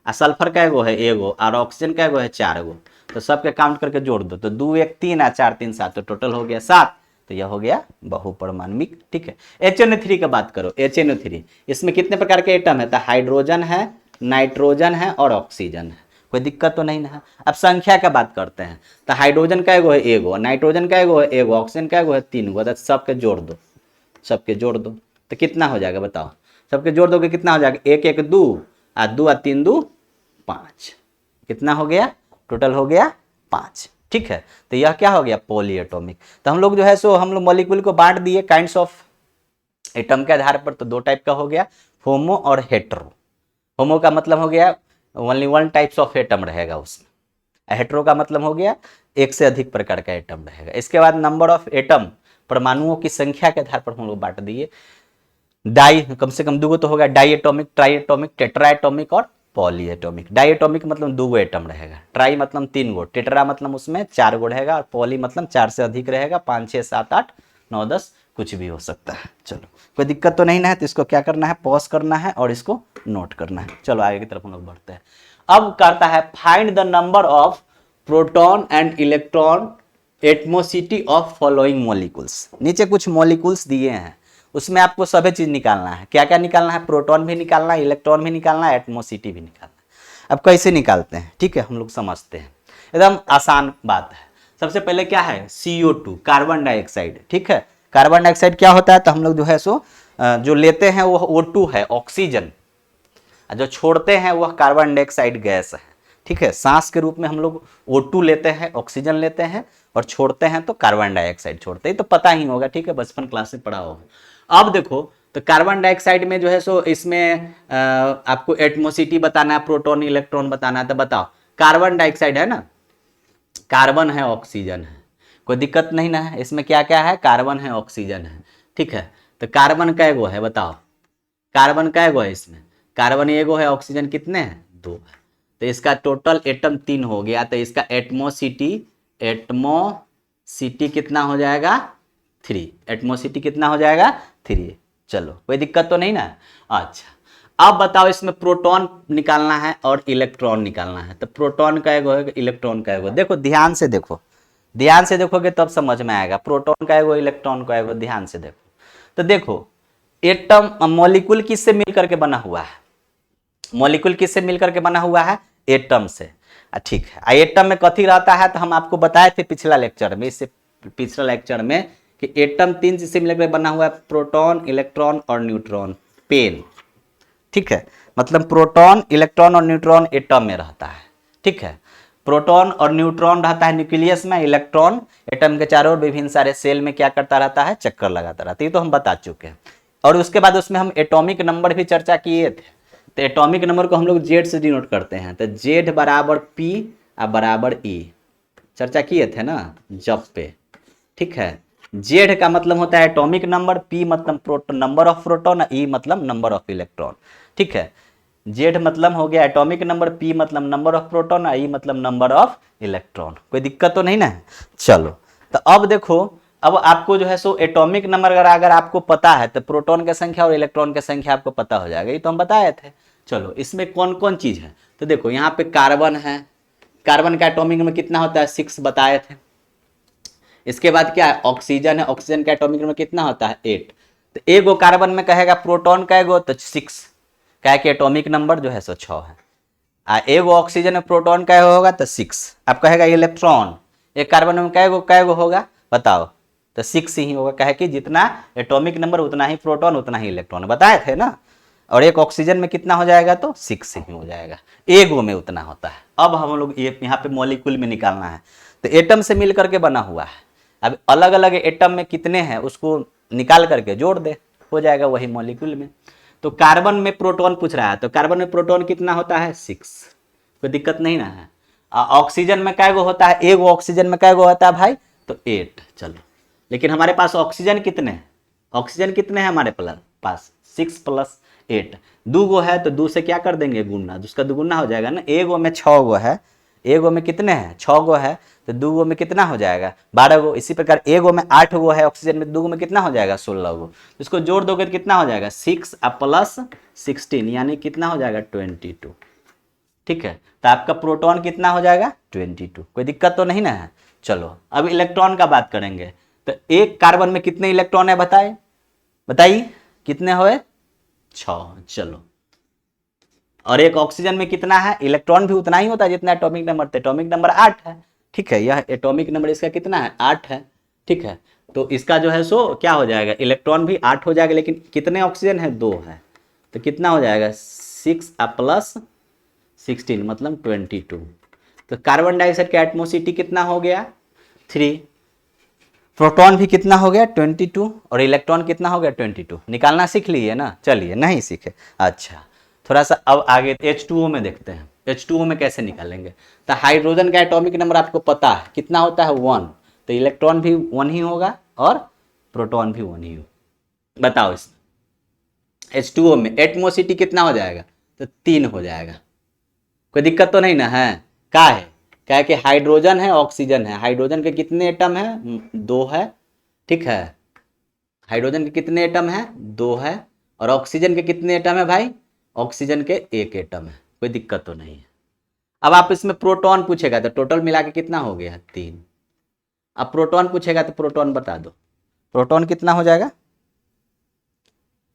और सल्फर का एगो है 1 गो, और ऑक्सीजन का एगो है 4 गो। तो सबके काउंट करके जोड़ दो, तो 2 1 3 और 4 3 7, तो टोटल हो गया 7। तो यह हो गया बहुपरमाणविक, ठीक है। HNO3 का बात करो, HNO3 इसमें कितने प्रकार के एटम है? तो हाइड्रोजन है, नाइट्रोजन है और ऑक्सीजन है। कोई दिक्कत तो नहीं ना। अब संख्या का बात करते हैं, तो हाइड्रोजन का एगो है 1 गो, नाइट्रोजन का एगो है 1 गो, ऑक्सीजन का एगो है 3 गो। तो सबके जोड़ दो, सबके जोड़ दो, तो कितना हो जाएगा बताओ? सबके जोड़ दोगे कितना हो जाएगा? 1 1 2 और 2 और 3 2 5, कितना हो गया? टोटल हो गया 5, ठीक है। तो यह क्या हो गया? Poly atomic. तो हम लोग जो है सो हम लोग मॉलिक्यूल को बांट दिए काइंड्स ऑफ एटम के आधार पर। तो 2 टाइप का हो गया, होमो और हेट्रो। होमो का मतलब हो गया ओनली 1 टाइप्स ऑफ एटम रहेगा उसमें, हेट्रो का मतलब हो गया 1 से अधिक प्रकार का एटम रहेगा। इसके बाद नंबर ऑफ एटम, परमाणुओं की संख्या के आधार पर हम लोग बांट दिए। डाई कम से कम 2 गो तो होगा, diatomic, triatomic, tetra atomic और पॉली एटॉमिक। डाई एटॉमिक मतलब 2 गो एटम रहेगा, ट्राई मतलब 3 गो, टेट्रा मतलब उसमें 4 गो रहेगा, और पॉली मतलब 4 से अधिक रहेगा, 5 6 7 8 9 10 कुछ भी हो सकता है। चलो कोई दिक्कत तो नहीं ना है। तो इसको क्या करना है? पॉज करना है और इसको नोट करना है। चलो आगे की तरफ हम लोग बढ़ते हैं। अब करता है find the number of proton and electron एटमोसिटी of following molecules. नीचे कुछ मॉलिक्यूल्स दिए हैं, उसमें आपको सभी चीज निकालना है। क्या क्या निकालना है? प्रोटॉन भी निकालना है, इलेक्ट्रॉन भी निकालना है, एटमोसिटी भी निकालना है। अब कैसे निकालते हैं, ठीक है, हम लोग समझते हैं। एकदम आसान बात है। सबसे पहले क्या है? CO2 कार्बन डाइऑक्साइड, ठीक है। कार्बन डाइऑक्साइड क्या होता है? तो हम लोग जो है सो जो लेते हैं वो O2 है, ऑक्सीजन, जो छोड़ते हैं वह कार्बन डाइऑक्साइड गैस है, ठीक है। सांस के रूप में हम लोग O2 लेते हैं, ऑक्सीजन लेते हैं, और छोड़ते हैं तो कार्बन डाइऑक्साइड छोड़ते हैं। तो पता ही होगा, ठीक है, बचपन क्लास में पढ़ा होगा। अब देखो, तो कार्बन डाइऑक्साइड में जो है सो इसमें आपको एटमोसिटी बताना है, प्रोटॉन इलेक्ट्रॉन बताना है। तो बताओ, कार्बन डाइऑक्साइड है ना, कार्बन है, ऑक्सीजन है, कोई दिक्कत नहीं ना है। इसमें क्या क्या है? कार्बन है, ऑक्सीजन है, ठीक है। तो कार्बन का एगो है, बताओ कार्बन का एगो है इसमें? कार्बन एगो है, ऑक्सीजन कितने हैं? 2 है। तो इसका टोटल एटम 3 हो गया। तो इसका एटमोसिटी कितना हो जाएगा? 3। एटमोसिटी कितना हो जाएगा? 3। चलो कोई दिक्कत तो नहीं ना। अच्छा अब बताओ, इसमें प्रोटॉन निकालना है और इलेक्ट्रॉन निकालना है। तो प्रोटॉन का एगो है, इलेक्ट्रॉन का एगो। देखो ध्यान से देखो, ध्यान से देखोगे तब समझ में आएगा। प्रोटॉन का एगो, इलेक्ट्रॉन का एगो, ध्यान से देखो। तो देखो एटम मॉलिक्यूल किससे मिलकर के बना हुआ है? मॉलिक्यूल किससे मिलकर के बना हुआ है? एटम से। ठीक है, एटम में कथी रहता है? तो हम आपको बताए थे पिछला लेक्चर में, इससे पिछला लेक्चर में, कि एटम 3 चीज से मिलकर बना हुआ है, प्रोटॉन, इलेक्ट्रॉन और न्यूट्रॉन। पेन, ठीक है, मतलब प्रोटॉन, इलेक्ट्रॉन और न्यूट्रॉन एटम में रहता है, ठीक है। प्रोटॉन और न्यूट्रॉन रहता है न्यूक्लियस में, इलेक्ट्रॉन एटम के चारों ओर विभिन्न सारे सेल में क्या करता रहता है? चक्कर लगाता रहता है। ये तो हम बता चुके हैं। और उसके बाद उसमें हम एटॉमिक नंबर भी चर्चा किए थे। तो एटॉमिक नंबर को हम लोग जेड से डिनोट करते हैं। तो जेड बराबर P और बराबर E, चर्चा किए थे ना जब पे, ठीक है। जेड का मतलब होता है एटॉमिक नंबर, P मतलब नंबर ऑफ प्रोटॉन, E मतलब नंबर ऑफ इलेक्ट्रॉन, ठीक है। जेड मतलब हो गया एटॉमिक नंबर, P मतलब नंबर ऑफ प्रोटॉन, E मतलब नंबर ऑफ इलेक्ट्रॉन। कोई दिक्कत तो नहीं ना। चलो तो अब देखो, अब आपको जो है सो एटॉमिक नंबर अगर आपको पता है तो प्रोटॉन की संख्या और इलेक्ट्रॉन की संख्या आपको पता हो जाएगा। ये तो हम बताए थे। चलो इसमें कौन कौन चीज है? तो देखो यहाँ पे कार्बन है, कार्बन का एटॉमिक नंबर कितना होता है? 6 बताए थे। इसके बाद क्या है? ऑक्सीजन है, ऑक्सीजन का एटॉमिक नंबर कितना होता है? 8। तो एगो कार्बन में कहेगा प्रोटॉन का एगो तो 6, क्या कि एटॉमिक नंबर जो है सो 6 है। एगो ऑक्सीजन में प्रोटॉन का होगा तो 6। अब कहेगा इलेक्ट्रॉन, एक कार्बन में कैगो होगा बताओ? तो 6 ही होगा, कहे कि जितना एटॉमिक नंबर उतना ही प्रोटॉन उतना ही इलेक्ट्रॉन, बताए थे ना। और एक ऑक्सीजन में कितना हो जाएगा? तो 6 ही हो जाएगा, एगो में उतना होता है। अब हम लोग ये यहाँ पे मॉलिक्यूल में निकालना है। तो एटम से मिल करके बना हुआ है। अब अलग अलग एटम में कितने हैं उसको निकाल करके जोड़ दे। हो जाएगा वही मॉलिक्यूल में। तो कार्बन में प्रोटॉन पूछ रहा है, तो कार्बन में प्रोटॉन कितना होता है 6, कोई दिक्कत नहीं ना है। ऑक्सीजन में कै गो होता है, एगो ऑक्सीजन में कै गो होता है भाई, तो 8। चलो, लेकिन हमारे पास ऑक्सीजन कितने हैं, ऑक्सीजन कितने हैं हमारे पास 6 + 8, 2 गो है तो 2 से क्या कर देंगे गुना, उसका दुगुना हो जाएगा ना। एगो में 6 गो है, एगो में कितने हैं 6 गो है, तो 2 गो में कितना हो जाएगा 12 गो। इसी प्रकार एगो में 8 गो है ऑक्सीजन में, 2 गो में कितना हो जाएगा 16 गो। इसको जोड़ दोगे तो कितना हो जाएगा 6 + 16 यानी कितना हो जाएगा 22। ठीक है, तो आपका प्रोटॉन कितना हो जाएगा 22, कोई दिक्कत तो नहीं ना है। चलो अब इलेक्ट्रॉन का बात करेंगे, तो एक कार्बन में कितने इलेक्ट्रॉन है बताइए कितने हुए 6। चलो, और एक ऑक्सीजन में कितना है, इलेक्ट्रॉन भी उतना ही होता है जितना एटॉमिक नंबर थे, एटॉमिक नंबर 8 है। ठीक है, यह एटॉमिक नंबर इसका कितना है 8 है। ठीक है, तो इसका जो है सो क्या हो जाएगा, इलेक्ट्रॉन भी 8 हो जाएगा, लेकिन कितने ऑक्सीजन है 2 है, तो कितना हो जाएगा 6 + 16 मतलब 22। तो कार्बन डाइऑक्साइड का एटमॉसिटी कितना हो गया 3, प्रोटॉन भी कितना हो गया 22 और इलेक्ट्रॉन कितना हो गया 22। निकालना सीख लिए ना, चलिए नहीं सीखे, अच्छा थोड़ा सा अब आगे H2O में देखते हैं, H2O में कैसे निकालेंगे। तो हाइड्रोजन का एटॉमिक नंबर आपको पता है कितना होता है 1, तो इलेक्ट्रॉन भी 1 ही होगा और प्रोटॉन भी 1 ही होगा। बताओ इस H2O में एटमॉसिटी कितना हो जाएगा, तो 3 हो जाएगा, कोई दिक्कत तो नहीं ना है। क्या है कि हाइड्रोजन है ऑक्सीजन है, हाइड्रोजन के कितने एटम है 2 है। ठीक है, हाइड्रोजन के कितने एटम है 2 है, और ऑक्सीजन के कितने एटम है भाई, ऑक्सीजन के 1 एटम है, कोई दिक्कत तो नहीं है। अब आप इसमें प्रोटॉन पूछेगा तो टोटल मिला के कितना हो गया 3। अब प्रोटॉन पूछेगा तो प्रोटॉन बता दो, प्रोटॉन कितना हो जाएगा,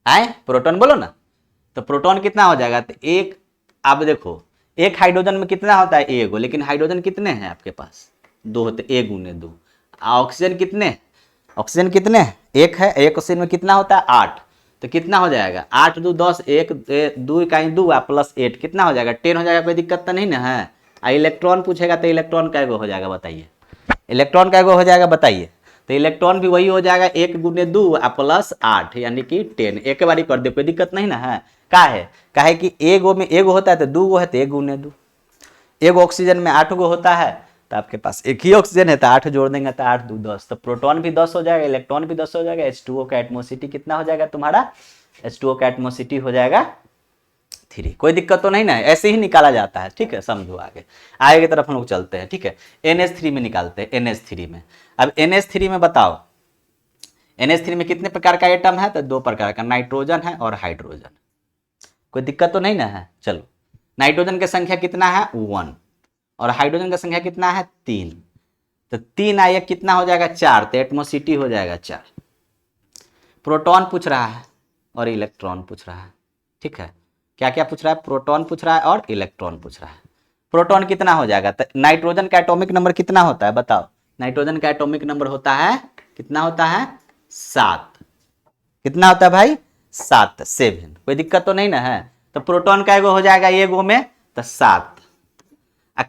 आए प्रोटॉन बोलो ना, तो प्रोटॉन कितना हो जाएगा, तो एक, आप देखो एक हाइड्रोजन में कितना होता है एगो, लेकिन हाइड्रोजन कितने हैं आपके पास 2 होते, 1 × 2। ऑक्सीजन कितने, ऑक्सीजन कितने एक है, एक ऑक्सीजन में कितना होता है 8, तो कितना हो जाएगा 8 × 2 = 10, 1 2 × 2 +8 कितना हो जाएगा 10 हो जाएगा, कोई दिक्कत तो नहीं ना है। इलेक्ट्रॉन पूछेगा तो इलेक्ट्रॉन कै गो हो जाएगा बताइए, इलेक्ट्रॉन कै गो हो जाएगा बताइए, तो इलेक्ट्रॉन भी वही हो जाएगा 1 × 2 +8 यानी कि 10, एक बारी कर दे कोई दिक्कत नहीं ना है। काहे कि एगो में एगो होता है तो 2 गो है तो 1 × 2, एगो ऑक्सीजन में 8 गो होता है तो आपके पास एक ही ऑक्सीजन है तो 8 जोड़ देंगे तो 8 × 2 = 10, तो प्रोटॉन भी 10 हो जाएगा, इलेक्ट्रॉन भी 10 हो जाएगा। H2O का एटमॉसिटी कितना हो जाएगा तुम्हारा, H2O का एटमॉसिटी हो जाएगा 3, कोई दिक्कत तो नहीं ना है, ऐसे ही निकाला जाता है। ठीक है, समझो आगे की तरफ हम लोग चलते हैं। ठीक है, NH3 में निकालते हैं, NH3 में। अब NH3 में बताओ, NH3 में कितने प्रकार का एटम है, तो 2 प्रकार का, नाइट्रोजन है और हाइड्रोजन, कोई दिक्कत तो नहीं ना है। चलो, नाइट्रोजन की संख्या कितना है 1 और हाइड्रोजन की संख्या कितना है 3, तो 3 आया कितना हो जाएगा 4, तो एटमॉसिटी हो जाएगा 4। प्रोटॉन पूछ रहा है और इलेक्ट्रॉन पूछ रहा है। ठीक है, क्या क्या पूछ रहा है, प्रोटॉन पूछ रहा है और इलेक्ट्रॉन पूछ रहा है। प्रोटॉन कितना हो जाएगा, तो नाइट्रोजन का एटॉमिक नंबर कितना होता है बताओ, नाइट्रोजन का एटॉमिक नंबर होता है कितना होता है 7, कितना होता है भाई 7, कोई दिक्कत तो नहीं ना है। तो प्रोटॉन कै गो हो जाएगा एगो में, तो 7,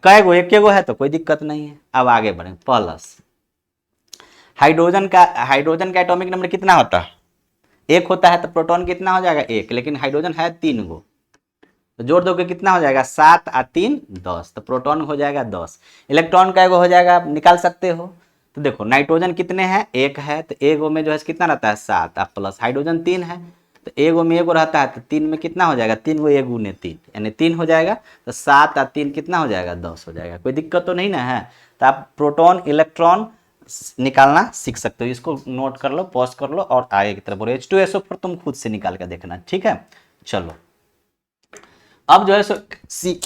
कै गो एक गो है तो कोई दिक्कत नहीं है। अब आगे बढ़े, प्लस हाइड्रोजन का एटॉमिक नंबर कितना होता है 1 होता है, तो प्रोटॉन कितना हो जाएगा 1, लेकिन हाइड्रोजन है 3 गो, तो जोड़ दोगे कितना हो जाएगा 7 और 3 10, तो प्रोटॉन हो जाएगा 10। इलेक्ट्रॉन कै गो हो जाएगा आप निकाल सकते हो, तो देखो नाइट्रोजन कितने हैं 1 है, तो एगो में जो है कितना रहता है 7 प्लस हाइड्रोजन 3 है, तो एगो में एगो रहता है, तो 3 में कितना हो जाएगा 3 गो 1 × 3 यानी 3 हो जाएगा, तो 7 और 3 कितना हो जाएगा 10 हो जाएगा, कोई दिक्कत तो नहीं ना है। तो आप प्रोटॉन इलेक्ट्रॉन निकालना सीख सकते हो, इसको नोट कर लो, पॉज कर लो और आगे की तरफ बोलो। H2SO4 तुम खुद से निकाल कर देखना। ठीक है, चलो अब जो है सो सी,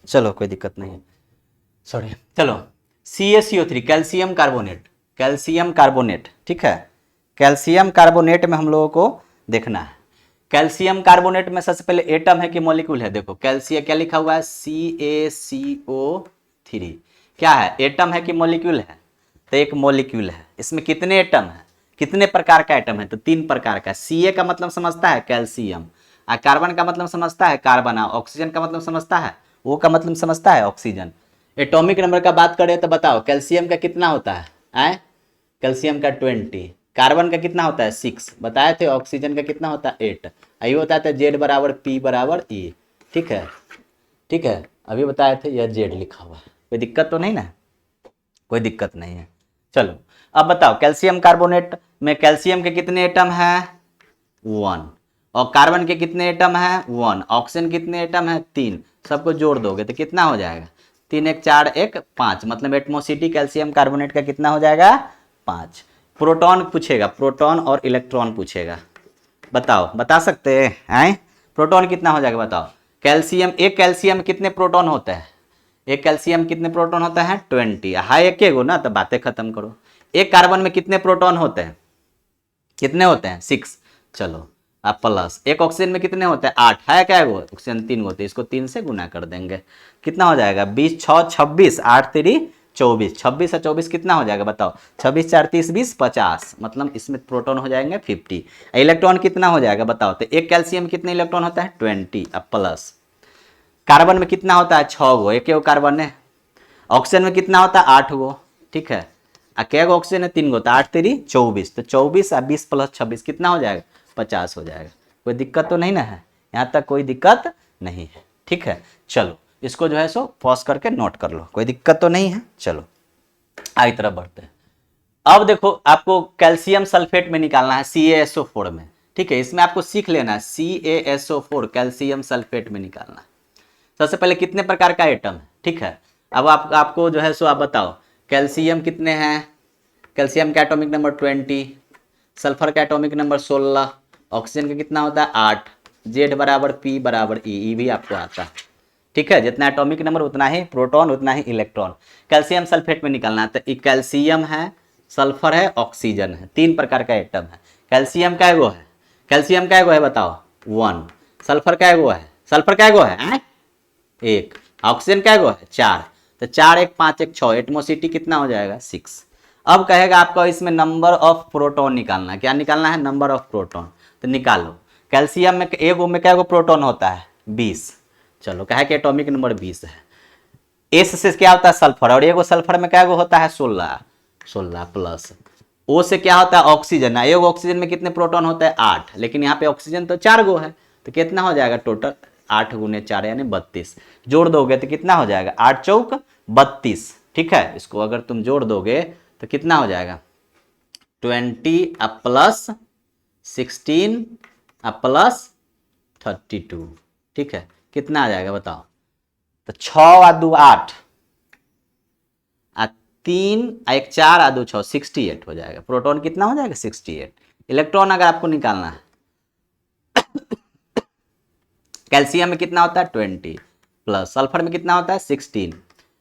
चलो कोई दिक्कत नहीं है, सॉरी, चलो CaCO3 calcium carbonate, calcium carbonate. ठीक है, कैल्शियम कार्बोनेट में हम लोगों को देखना है, कैल्शियम कार्बोनेट में सबसे पहले एटम है कि मॉलिक्यूल है, देखो कैल्शियम क्या लिखा हुआ है CaCO3, क्या है एटम है कि मॉलिक्यूल है, तो एक मॉलिक्यूल है। इसमें कितने एटम है, कितने प्रकार का एटम है, तो 3 प्रकार का। Ca का मतलब समझता है कैल्शियम, कार्बन का मतलब समझता है कार्बन, ऑक्सीजन का मतलब समझता है O का मतलब समझता है ऑक्सीजन। एटॉमिक नंबर का बात करें तो बताओ कैल्शियम का कितना होता है, आए, कैल्शियम का 20, कार्बन का कितना होता है 6 बताए थे, ऑक्सीजन का कितना होता है 8, यही होता है जेड बराबर पी बराबर ई। ठीक है, ठीक है, अभी बताए थे यह जेड लिखा हुआ है, कोई दिक्कत तो नहीं ना, कोई दिक्कत नहीं है। चलो अब बताओ, कैल्शियम कार्बोनेट में कैल्शियम के कितने एटम हैं 1, और कार्बन के कितने एटम हैं 1, ऑक्सीजन कितने एटम हैं 3, सबको जोड़ दोगे तो कितना हो जाएगा 3 1 4 1 5, मतलब एटमोसिटी कैल्शियम कार्बोनेट का कितना हो जाएगा 5। प्रोटॉन पूछेगा, प्रोटॉन और इलेक्ट्रॉन पूछेगा, बताओ, बता सकते हैं आए, प्रोटॉन कितना हो जाएगा बताओ। कैल्शियम, एक कैल्शियम में कितने प्रोटॉन होते हैं, एक कैल्शियम कितने प्रोटॉन होता है 20, हाँ एक गो ना, तो बातें खत्म करो। एक कार्बन में कितने प्रोटॉन होते हैं, कितने होते हैं 6, चलो अब प्लस एक ऑक्सीजन में कितने होते हैं 8, है क्या गो ऑक्सीजन 3 होते हैं, इसको 3 से गुना कर देंगे, कितना हो जाएगा 20 6 26 8 3 24, 26 और 24 कितना हो जाएगा बताओ, 26 4 30 20 50, मतलब इसमें प्रोटॉन हो जाएंगे 50। इलेक्ट्रॉन कितना हो जाएगा बताओ, तो एक कैल्शियम में कितने इलेक्ट्रॉन होता है 20, अब प्लस कार्बन में कितना होता है 6 गो, एक कार्बन है, ऑक्सीजन में कितना होता है 8 गो, ठीक है, क्या गो ऑक्सीजन है 3 गो, तो 8 3 24, तो 24 और 20 प्लस 26 कितना हो जाएगा 50 हो जाएगा। कोई दिक्कत तो नहीं ना है, यहाँ तक कोई दिक्कत नहीं है, ठीक है। चलो इसको जो है सो पॉज करके नोट कर लो, कोई दिक्कत तो नहीं है। चलो आगे तरफ बढ़ते हैं। अब देखो आपको कैल्शियम सल्फेट में निकालना है CaSO4 में, ठीक है, इसमें आपको सीख लेना है CaSO4 कैल्शियम सल्फेट में निकालना है। सबसे पहले कितने प्रकार का एटम है, ठीक है, अब आपको जो है सो आप बताओ कैल्शियम कितने हैं, कैल्शियम का एटॉमिक नंबर 20, सल्फर का एटॉमिक नंबर 16, ऑक्सीजन का कितना होता है 8, जेड बराबर पी बराबर ई भी आपको आता है, ठीक है, जितना एटॉमिक नंबर उतना ही प्रोटॉन उतना ही इलेक्ट्रॉन। कैल्शियम सल्फेट में निकालना है, तो कैल्शियम है, सल्फर है, ऑक्सीजन है, 3 प्रकार का एटम है। कैल्शियम का एगो है, कैल्शियम का एगो है बताओ 1, सल्फर का एगो है, सल्फर का एगो है 1, ऑक्सीजन का एगो है 4, तो 4 1 5 1 6, एटमोसिटी कितना हो जाएगा 6। अब कहेगा आपको इसमें नंबर ऑफ प्रोटॉन निकालना है, क्या निकालना है नंबर ऑफ प्रोटॉन, तो निकालो। कैल्शियम में एगो में क्या प्रोटॉन होता है 20, चलो कहे कि एटॉमिक नंबर 20 है। एस से क्या होता है सल्फर, और एगो सल्फर में क्या होता है 16, 16 प्लस ओ से क्या होता है ऑक्सीजन, एगो ऑक्सीजन में कितने प्रोटॉन होता है 8, लेकिन यहाँ पे ऑक्सीजन तो 4 गो है, तो कितना हो जाएगा टोटल 8 गुने 4 यानी 32, जोड़ दोगे तो कितना हो जाएगा 8 चौक 32, ठीक है, इसको अगर तुम जोड़ दोगे तो कितना हो जाएगा 20 अब प्लस 16 अब प्लस 32, ठीक है, कितना आ जाएगा बताओ, तो 6 आ 2 8 आ 3 आ 1 4 आ 2 6 68 हो जाएगा। प्रोटॉन कितना हो जाएगा 68। इलेक्ट्रॉन अगर आपको निकालना है कैल्शियम में कितना होता है 20, प्लस सल्फर में कितना होता है 16,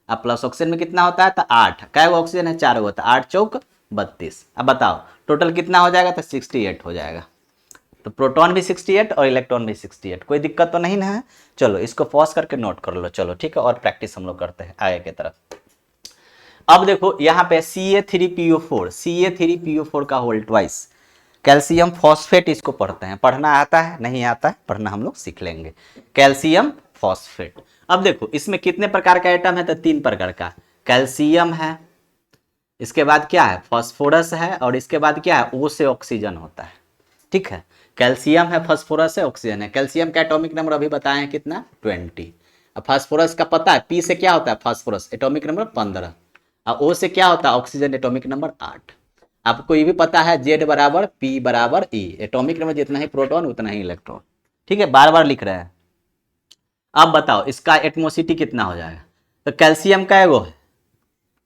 अब प्लस ऑक्सीजन में कितना होता है तो 8, क्या ऑक्सीजन है 4 होता है 8 चौक 32। अब बताओ टोटल कितना हो जाएगा तो 68 हो जाएगा। तो प्रोटॉन भी 68 और इलेक्ट्रॉन भी 68, कोई दिक्कत तो नहीं ना है। चलो इसको पॉज करके नोट कर लो, चलो ठीक है, और प्रैक्टिस हम लोग करते हैं आगे की तरफ। अब देखो यहाँ पे Ca3PO4, Ca3PO4 का होल ट्वाइस कैल्शियम फॉस्फेट, इसको पढ़ते हैं, पढ़ना आता है नहीं आता है, पढ़ना हम लोग सीख लेंगे। कैल्शियम फॉस्फेट, अब देखो इसमें कितने प्रकार का एटम है तो 3 प्रकार का, कैल्शियम है, इसके बाद क्या है फास्फोरस है, और इसके बाद क्या है O से ऑक्सीजन होता है, ठीक है, कैल्शियम है, फास्फोरस है, ऑक्सीजन है। कैल्शियम का एटॉमिक नंबर अभी बताए हैं कितना 20, अब फास्फोरस का पता है P से क्या होता है फास्फोरस एटॉमिक नंबर 15, और O से क्या होता है ऑक्सीजन एटॉमिक नंबर 8। आपको ये भी पता है Z बराबर P बराबर E, एटॉमिक नंबर जितना ही प्रोटॉन उतना ही इलेक्ट्रॉन, ठीक है, बार बार लिख रहे हैं। अब बताओ इसका एटमोसिटी कितना हो जाएगा, तो कैल्शियम का एगो है,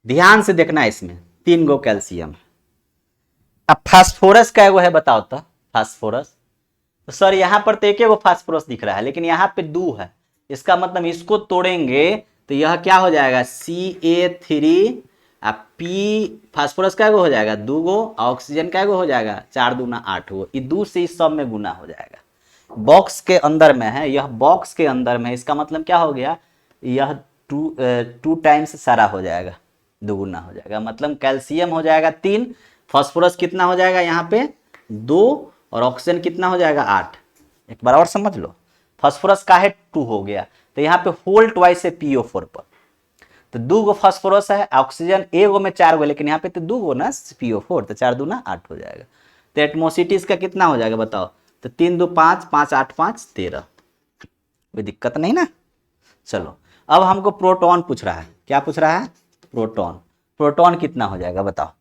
ध्यान से देखना है इसमें 3 गो कैल्शियम। अब फास्फोरस का एगो है बताओ तो फास्फोरस, तो सर यहाँ पर तो एक एगो फास्फोरस दिख रहा है लेकिन यहाँ पे 2 है, इसका मतलब इसको तोड़ेंगे तो यह क्या हो जाएगा Ca3 P, फास्फोरस का एगो हो जाएगा 2 गो, ऑक्सीजन का एगो हो जाएगा 4 दूना 8 गो, ये 2 से इस सब में गुना हो जाएगा। बॉक्स के अंदर में है, यह बॉक्स के अंदर में, इसका मतलब क्या हो गया यह 2 टाइम्स सारा हो जाएगा, 2 गुना हो जाएगा, मतलब कैल्शियम हो जाएगा 3, फास्फोरस कितना हो जाएगा यहाँ पे 2, और ऑक्सीजन कितना हो जाएगा 8। एक बार और समझ लो, फास्फोरस का है 2 हो गया, तो यहाँ पे होल ट्वाइस है PO4 पर, तो 2 गो फास्फोरस है, ऑक्सीजन एगो में 4 गो, लेकिन यहाँ पे तो 2 गो ना PO4, तो 4 दूना 8 हो जाएगा। तो एटमोसिटी इसका कितना हो जाएगा बताओ, तो 3 2 5, 5 8 5 13, कोई दिक्कत नहीं ना। चलो अब हमको प्रोटॉन पूछ रहा है, क्या पूछ रहा है, प्रोटॉन। प्रोटॉन कितना हो जाएगा बताओ।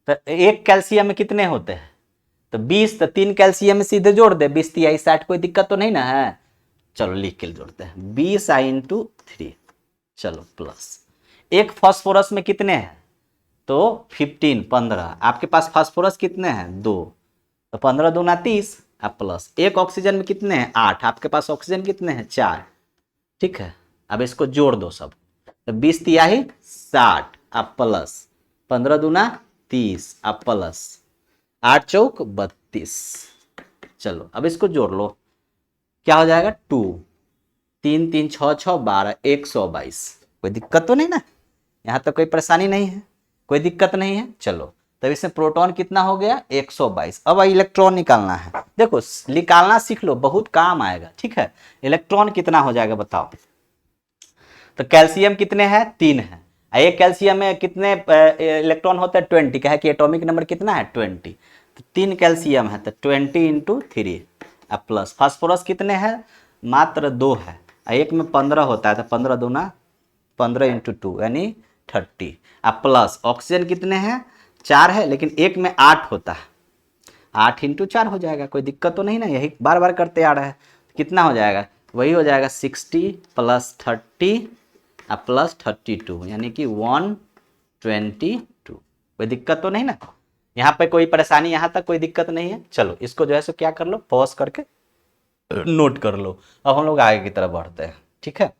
तो एक कैल्शियम में कितने होते हैं, तो 20, तो 3 कैल्शियम में सीधे जोड़ दे, 20 3 60, कोई दिक्कत तो नहीं ना है। चलो लिख के जोड़ते हैं, 20 I × 3, चलो प्लस। एक फास्फोरस में कितने हैं, तो 15 15, आपके पास फास्फोरस कितने हैं 2, तो 15 दूना 30, अब प्लस। एक ऑक्सीजन में कितने हैं 8, आपके पास ऑक्सीजन कितने हैं 4, ठीक है। अब इसको जोड़ दो सब, तो 20 तिहाई 60, अब प्लस 15 दूना 30, अब प्लस 8 चौक 32। चलो अब इसको जोड़ लो, क्या हो जाएगा 2 3 3 6 6 12, 122। कोई दिक्कत तो नहीं ना, यहाँ तक कोई परेशानी नहीं है, कोई दिक्कत नहीं है। चलो तब इसमें प्रोटॉन कितना हो गया 122। अब इलेक्ट्रॉन निकालना है, देखो निकालना सीख लो, बहुत काम आएगा, ठीक है। इलेक्ट्रॉन कितना हो जाएगा बताओ। तो कैल्शियम कितने हैं 3 है, एक कैल्शियम में कितने इलेक्ट्रॉन होते हैं 20, क्या है कि एटॉमिक नंबर कितना है 20, तो 3 कैल्शियम है तो 20 × 3, अब प्लस। फास्फोरस कितने हैं मात्र 2 है, एक में 15 होता है, तो 15 दूना 15 × 2 यानी 30, अब प्लस। ऑक्सीजन कितने हैं 4 है, लेकिन एक में 8 होता है, 8 × 4 हो जाएगा, कोई दिक्कत तो नहीं ना, यही बार बार करते आ रहा है। कितना हो जाएगा, वही हो जाएगा 60 + 30 अब प्लस 32, यानी कि 122। कोई दिक्कत तो नहीं ना, यहाँ पे कोई परेशानी, यहाँ तक कोई दिक्कत नहीं है। चलो इसको जो है सो क्या कर लो, पॉज करके नोट कर लो। अब हम लोग आगे की तरफ बढ़ते हैं, ठीक है,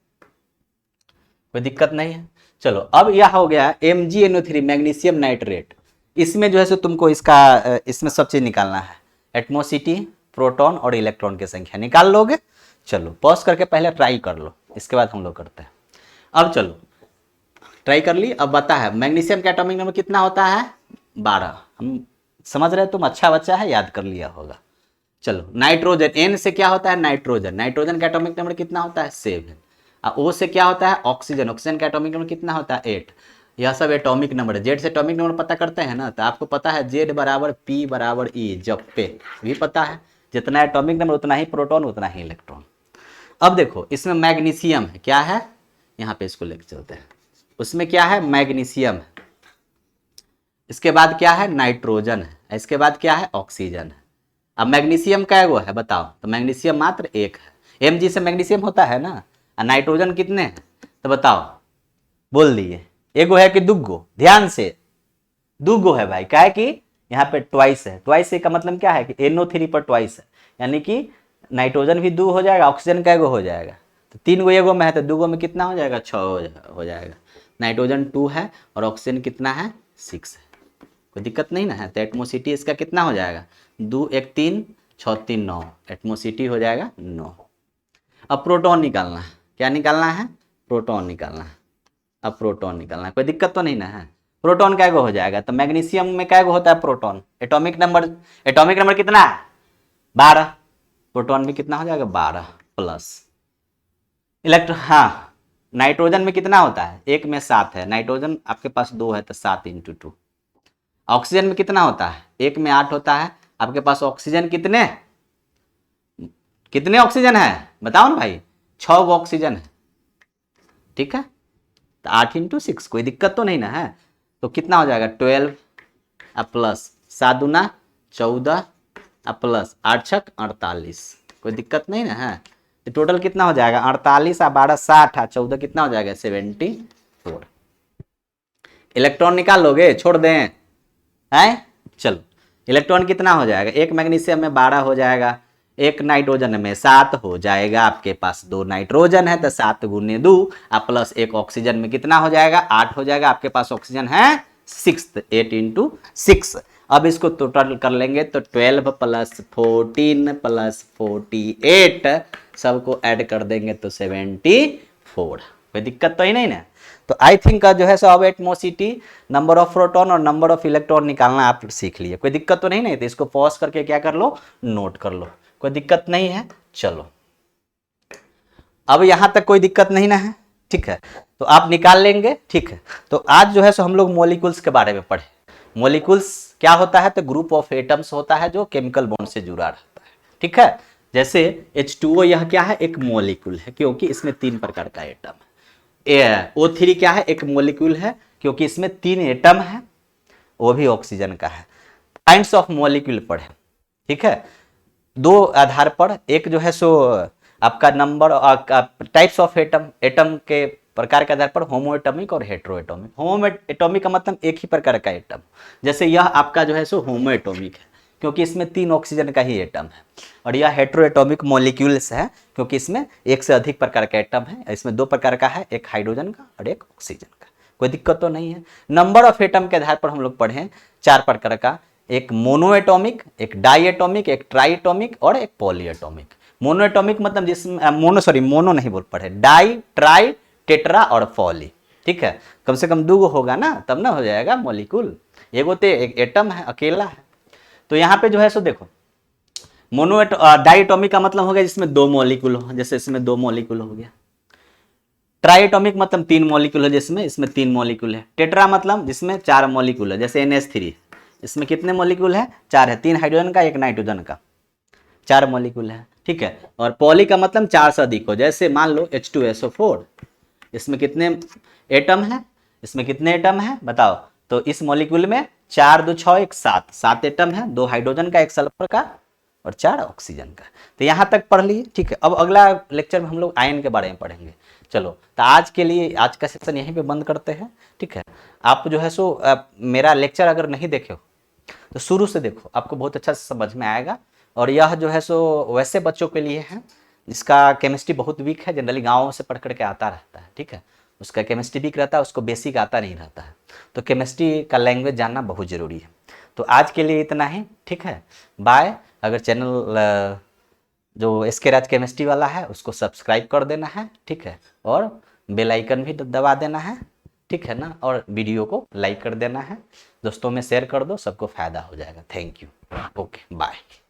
कोई दिक्कत नहीं है। चलो अब यह हो गया MgNO3 मैग्नीशियम नाइट्रेट। इसमें जो है सो तुमको इसमें सब चीज निकालना है, एटमोसिटी, प्रोटॉन और इलेक्ट्रॉन की संख्या निकाल लोगे। चलो पॉज करके पहले ट्राई कर लो, इसके बाद हम लोग करते हैं। अब चलो ट्राई कर ली। अब बता है मैग्नीशियम का एटॉमिक नंबर कितना होता है 12, हम समझ रहे हो, तुम अच्छा बच्चा है, याद कर लिया होगा। चलो नाइट्रोजन, N से क्या होता है नाइट्रोजन, नाइट्रोजन का एटॉमिक नंबर कितना होता है 7। O से क्या होता है ऑक्सीजन, ऑक्सीजन का एटॉमिक नंबर कितना होता है 8। यह सब एटॉमिक नंबर है। Z से एटॉमिक नंबर पता करते हैं ना, तो आपको पता है Z = P = E, जब पे भी पता है, जितना एटॉमिक नंबर उतना ही प्रोटॉन उतना ही इलेक्ट्रॉन। अब देखो इसमें मैग्नीशियम है, क्या है, यहाँ पे इसको लेके चलते हैं। उसमें क्या है मैग्नीशियम है, इसके बाद क्या है नाइट्रोजन है, इसके बाद क्या है ऑक्सीजन है। अब मैग्नीशियम का एगो है बताओ, तो मैग्नीशियम मात्र 1 है। Mg से मैग्नीशियम होता है ना, और नाइट्रोजन कितने हैं तो बताओ, बोल दिए एगो है कि दुगो, ध्यान से दुगो है भाई, क्या है कि यहाँ पे ट्वाइस है, ट्वाइस का मतलब क्या है कि NO3 पर ट्वाइस है, यानी कि नाइट्रोजन भी 2 हो जाएगा, ऑक्सीजन का एगो हो जाएगा, तो 3 गो एगो में है, तो 2 गो में कितना हो जाएगा 6 हो जाएगा। नाइट्रोजन 2 है और ऑक्सीजन कितना है 6 है, कोई दिक्कत नहीं ना है। तो एटमोसिटी इसका कितना हो जाएगा 2 1 3 6 3 9, एटमोसिटी हो जाएगा 9। अब प्रोटॉन निकालना है, क्या निकालना है प्रोटॉन निकालना है। अब प्रोटॉन निकालना है, कोई दिक्कत तो नहीं ना है। प्रोटॉन कैगो हो जाएगा, तो मैग्नीशियम में कैगो होता है प्रोटॉन, एटॉमिक नंबर कितना है 12, प्रोटॉन में कितना हो जाएगा 12 प्लस इलेक्ट्रॉन। हाँ नाइट्रोजन में कितना होता है, एक में 7 है, नाइट्रोजन आपके पास 2 है, तो 7 × 2। ऑक्सीजन में कितना होता है, एक में 8 होता है, आपके पास ऑक्सीजन कितने ऑक्सीजन है बताओ ना भाई, 6 गो ऑक्सीजन है, ठीक है। तो 8 × 6, कोई दिक्कत तो नहीं ना है। तो कितना हो जाएगा 12 अब प्लस 7 दूना 14 अब प्लस 8 छक 48, कोई दिक्कत नहीं ना है। तो टोटल कितना हो जाएगा 48 और 12 60 और 14 कितना हो जाएगा 74। इलेक्ट्रॉन निकाल लोगे, छोड़ दें है। चलो इलेक्ट्रॉन कितना हो जाएगा, एक मैग्नीशियम में 12 हो जाएगा, एक नाइट्रोजन में 7 हो जाएगा, आपके पास 2 नाइट्रोजन है तो 7 × 2 अब प्लस एक ऑक्सीजन में कितना हो जाएगा 8 हो जाएगा, आपके पास ऑक्सीजन है 6, 8 × 6। अब इसको टोटल कर लेंगे तो 12 + 14 + 48 सबको ऐड कर देंगे तो 74, कोई दिक्कत तो ही नहीं ना। तो आई थिंक जो है सो अब एटमोसिटी, नंबर ऑफ प्रोटॉन और नंबर ऑफ इलेक्ट्रॉन निकालना आप सीख लिए, कोई दिक्कत तो नहीं ना। तो इसको पॉज करके क्या कर लो नोट कर लो, कोई दिक्कत नहीं है। चलो अब यहां तक कोई दिक्कत नहीं ना है, ठीक है। तो आप निकाल लेंगे, ठीक है। तो आज जो है सो हम लोग मॉलिक्यूल्स के बारे में पढ़े। मॉलिक्यूल्स क्या होता है, तो ग्रुप ऑफ एटम्स होता है जो केमिकल बॉन्ड से जुड़ा रहता है, ठीक है। जैसे H2O यह क्या है, एक मॉलिक्यूल है क्योंकि इसमें 3 प्रकार का एटम है। O3 क्या है, एक मॉलिक्यूल है क्योंकि इसमें 3 एटम है, वो भी ऑक्सीजन का है। काइंड्स ऑफ मॉलिक्यूल पढ़े, ठीक है। 2 आधार पर, एक जो है सो आपका number types of atom, atom के प्रकार के आधार पर होमोएटॉमिक और हेटेरोएटॉमिक। होमोएटॉमिक का मतलब एक ही प्रकार का एटम, जैसे यह आपका जो है सो होमोएटॉमिक है क्योंकि इसमें 3 ऑक्सीजन का ही एटम है, और यह हेटेरोएटॉमिक मॉलिक्यूल्स है क्योंकि इसमें एक से अधिक प्रकार का एटम है। इसमें 2 प्रकार का है, एक हाइड्रोजन का और एक ऑक्सीजन का। कोई दिक्कत तो नहीं है। नंबर ऑफ एटम के आधार पर हम लोग पढ़े 4 प्रकार का, एक मोनोएटॉमिक, एक डाईएटॉमिक, एक ट्राईएटॉमिक और एक पॉलीएटॉमिक। मोनोएटॉमिक मतलब जिसमें मोनो नहीं बोल पड़े, डाई, ट्राई, टेट्रा और पॉली, ठीक है। कम से कम 2 होगा ना, तब ना हो जाएगा मॉलिक्यूल। एगो तो एक एटम है, अकेला है। तो यहाँ पे जो है सो देखो, डाईएटॉमिक का मतलब हो गया जिसमें 2 मॉलिक्यूल हो, जैसे इसमें 2 मॉलिक्यूल हो गया। ट्राईएटॉमिक मतलब 3 मॉलिक्यूल है, जिसमें इसमें 3 मॉलिक्यूल है। टेट्रा मतलब जिसमें 4 मॉलिक्यूल है, जैसे NH3, इसमें कितने मॉलिक्यूल है, 4 है, 3 हाइड्रोजन का, 1 नाइट्रोजन का, 4 मॉलिक्यूल है, ठीक है। और पॉली का मतलब 4 से अधिक हो, जैसे मान लो H2SO4, इसमें कितने एटम है, इसमें कितने एटम है बताओ। तो इस मॉलिक्यूल में 4 2 6 1 7 एटम है, 2 हाइड्रोजन का, 1 सल्फर का और 4 ऑक्सीजन का। तो यहाँ तक पढ़ लिए, ठीक है। अब अगला लेक्चर में हम लोग आयन के बारे में पढ़ेंगे। चलो, तो आज के लिए आज का सेक्शन यहीं पे बंद करते हैं, ठीक है। आप जो है सो मेरा लेक्चर अगर नहीं देखे हो तो शुरू से देखो, आपको बहुत अच्छा समझ में आएगा। और यह जो है सो वैसे बच्चों के लिए है जिसका केमिस्ट्री बहुत वीक है, जनरली गाँव से पढ़ करके आता रहता है, ठीक है। उसका केमिस्ट्री वीक रहता है, उसको बेसिक आता नहीं रहता है, तो केमिस्ट्री का लैंग्वेज जानना बहुत ज़रूरी है। तो आज के लिए इतना ही, ठीक है। बाय। अगर चैनल जो एसके राज केमिस्ट्री वाला है उसको सब्सक्राइब कर देना है, ठीक है। और बेल आइकन भी दबा देना है, ठीक है ना। और वीडियो को लाइक कर देना है, दोस्तों में शेयर कर दो, सबको फायदा हो जाएगा। Thank you, okay, bye.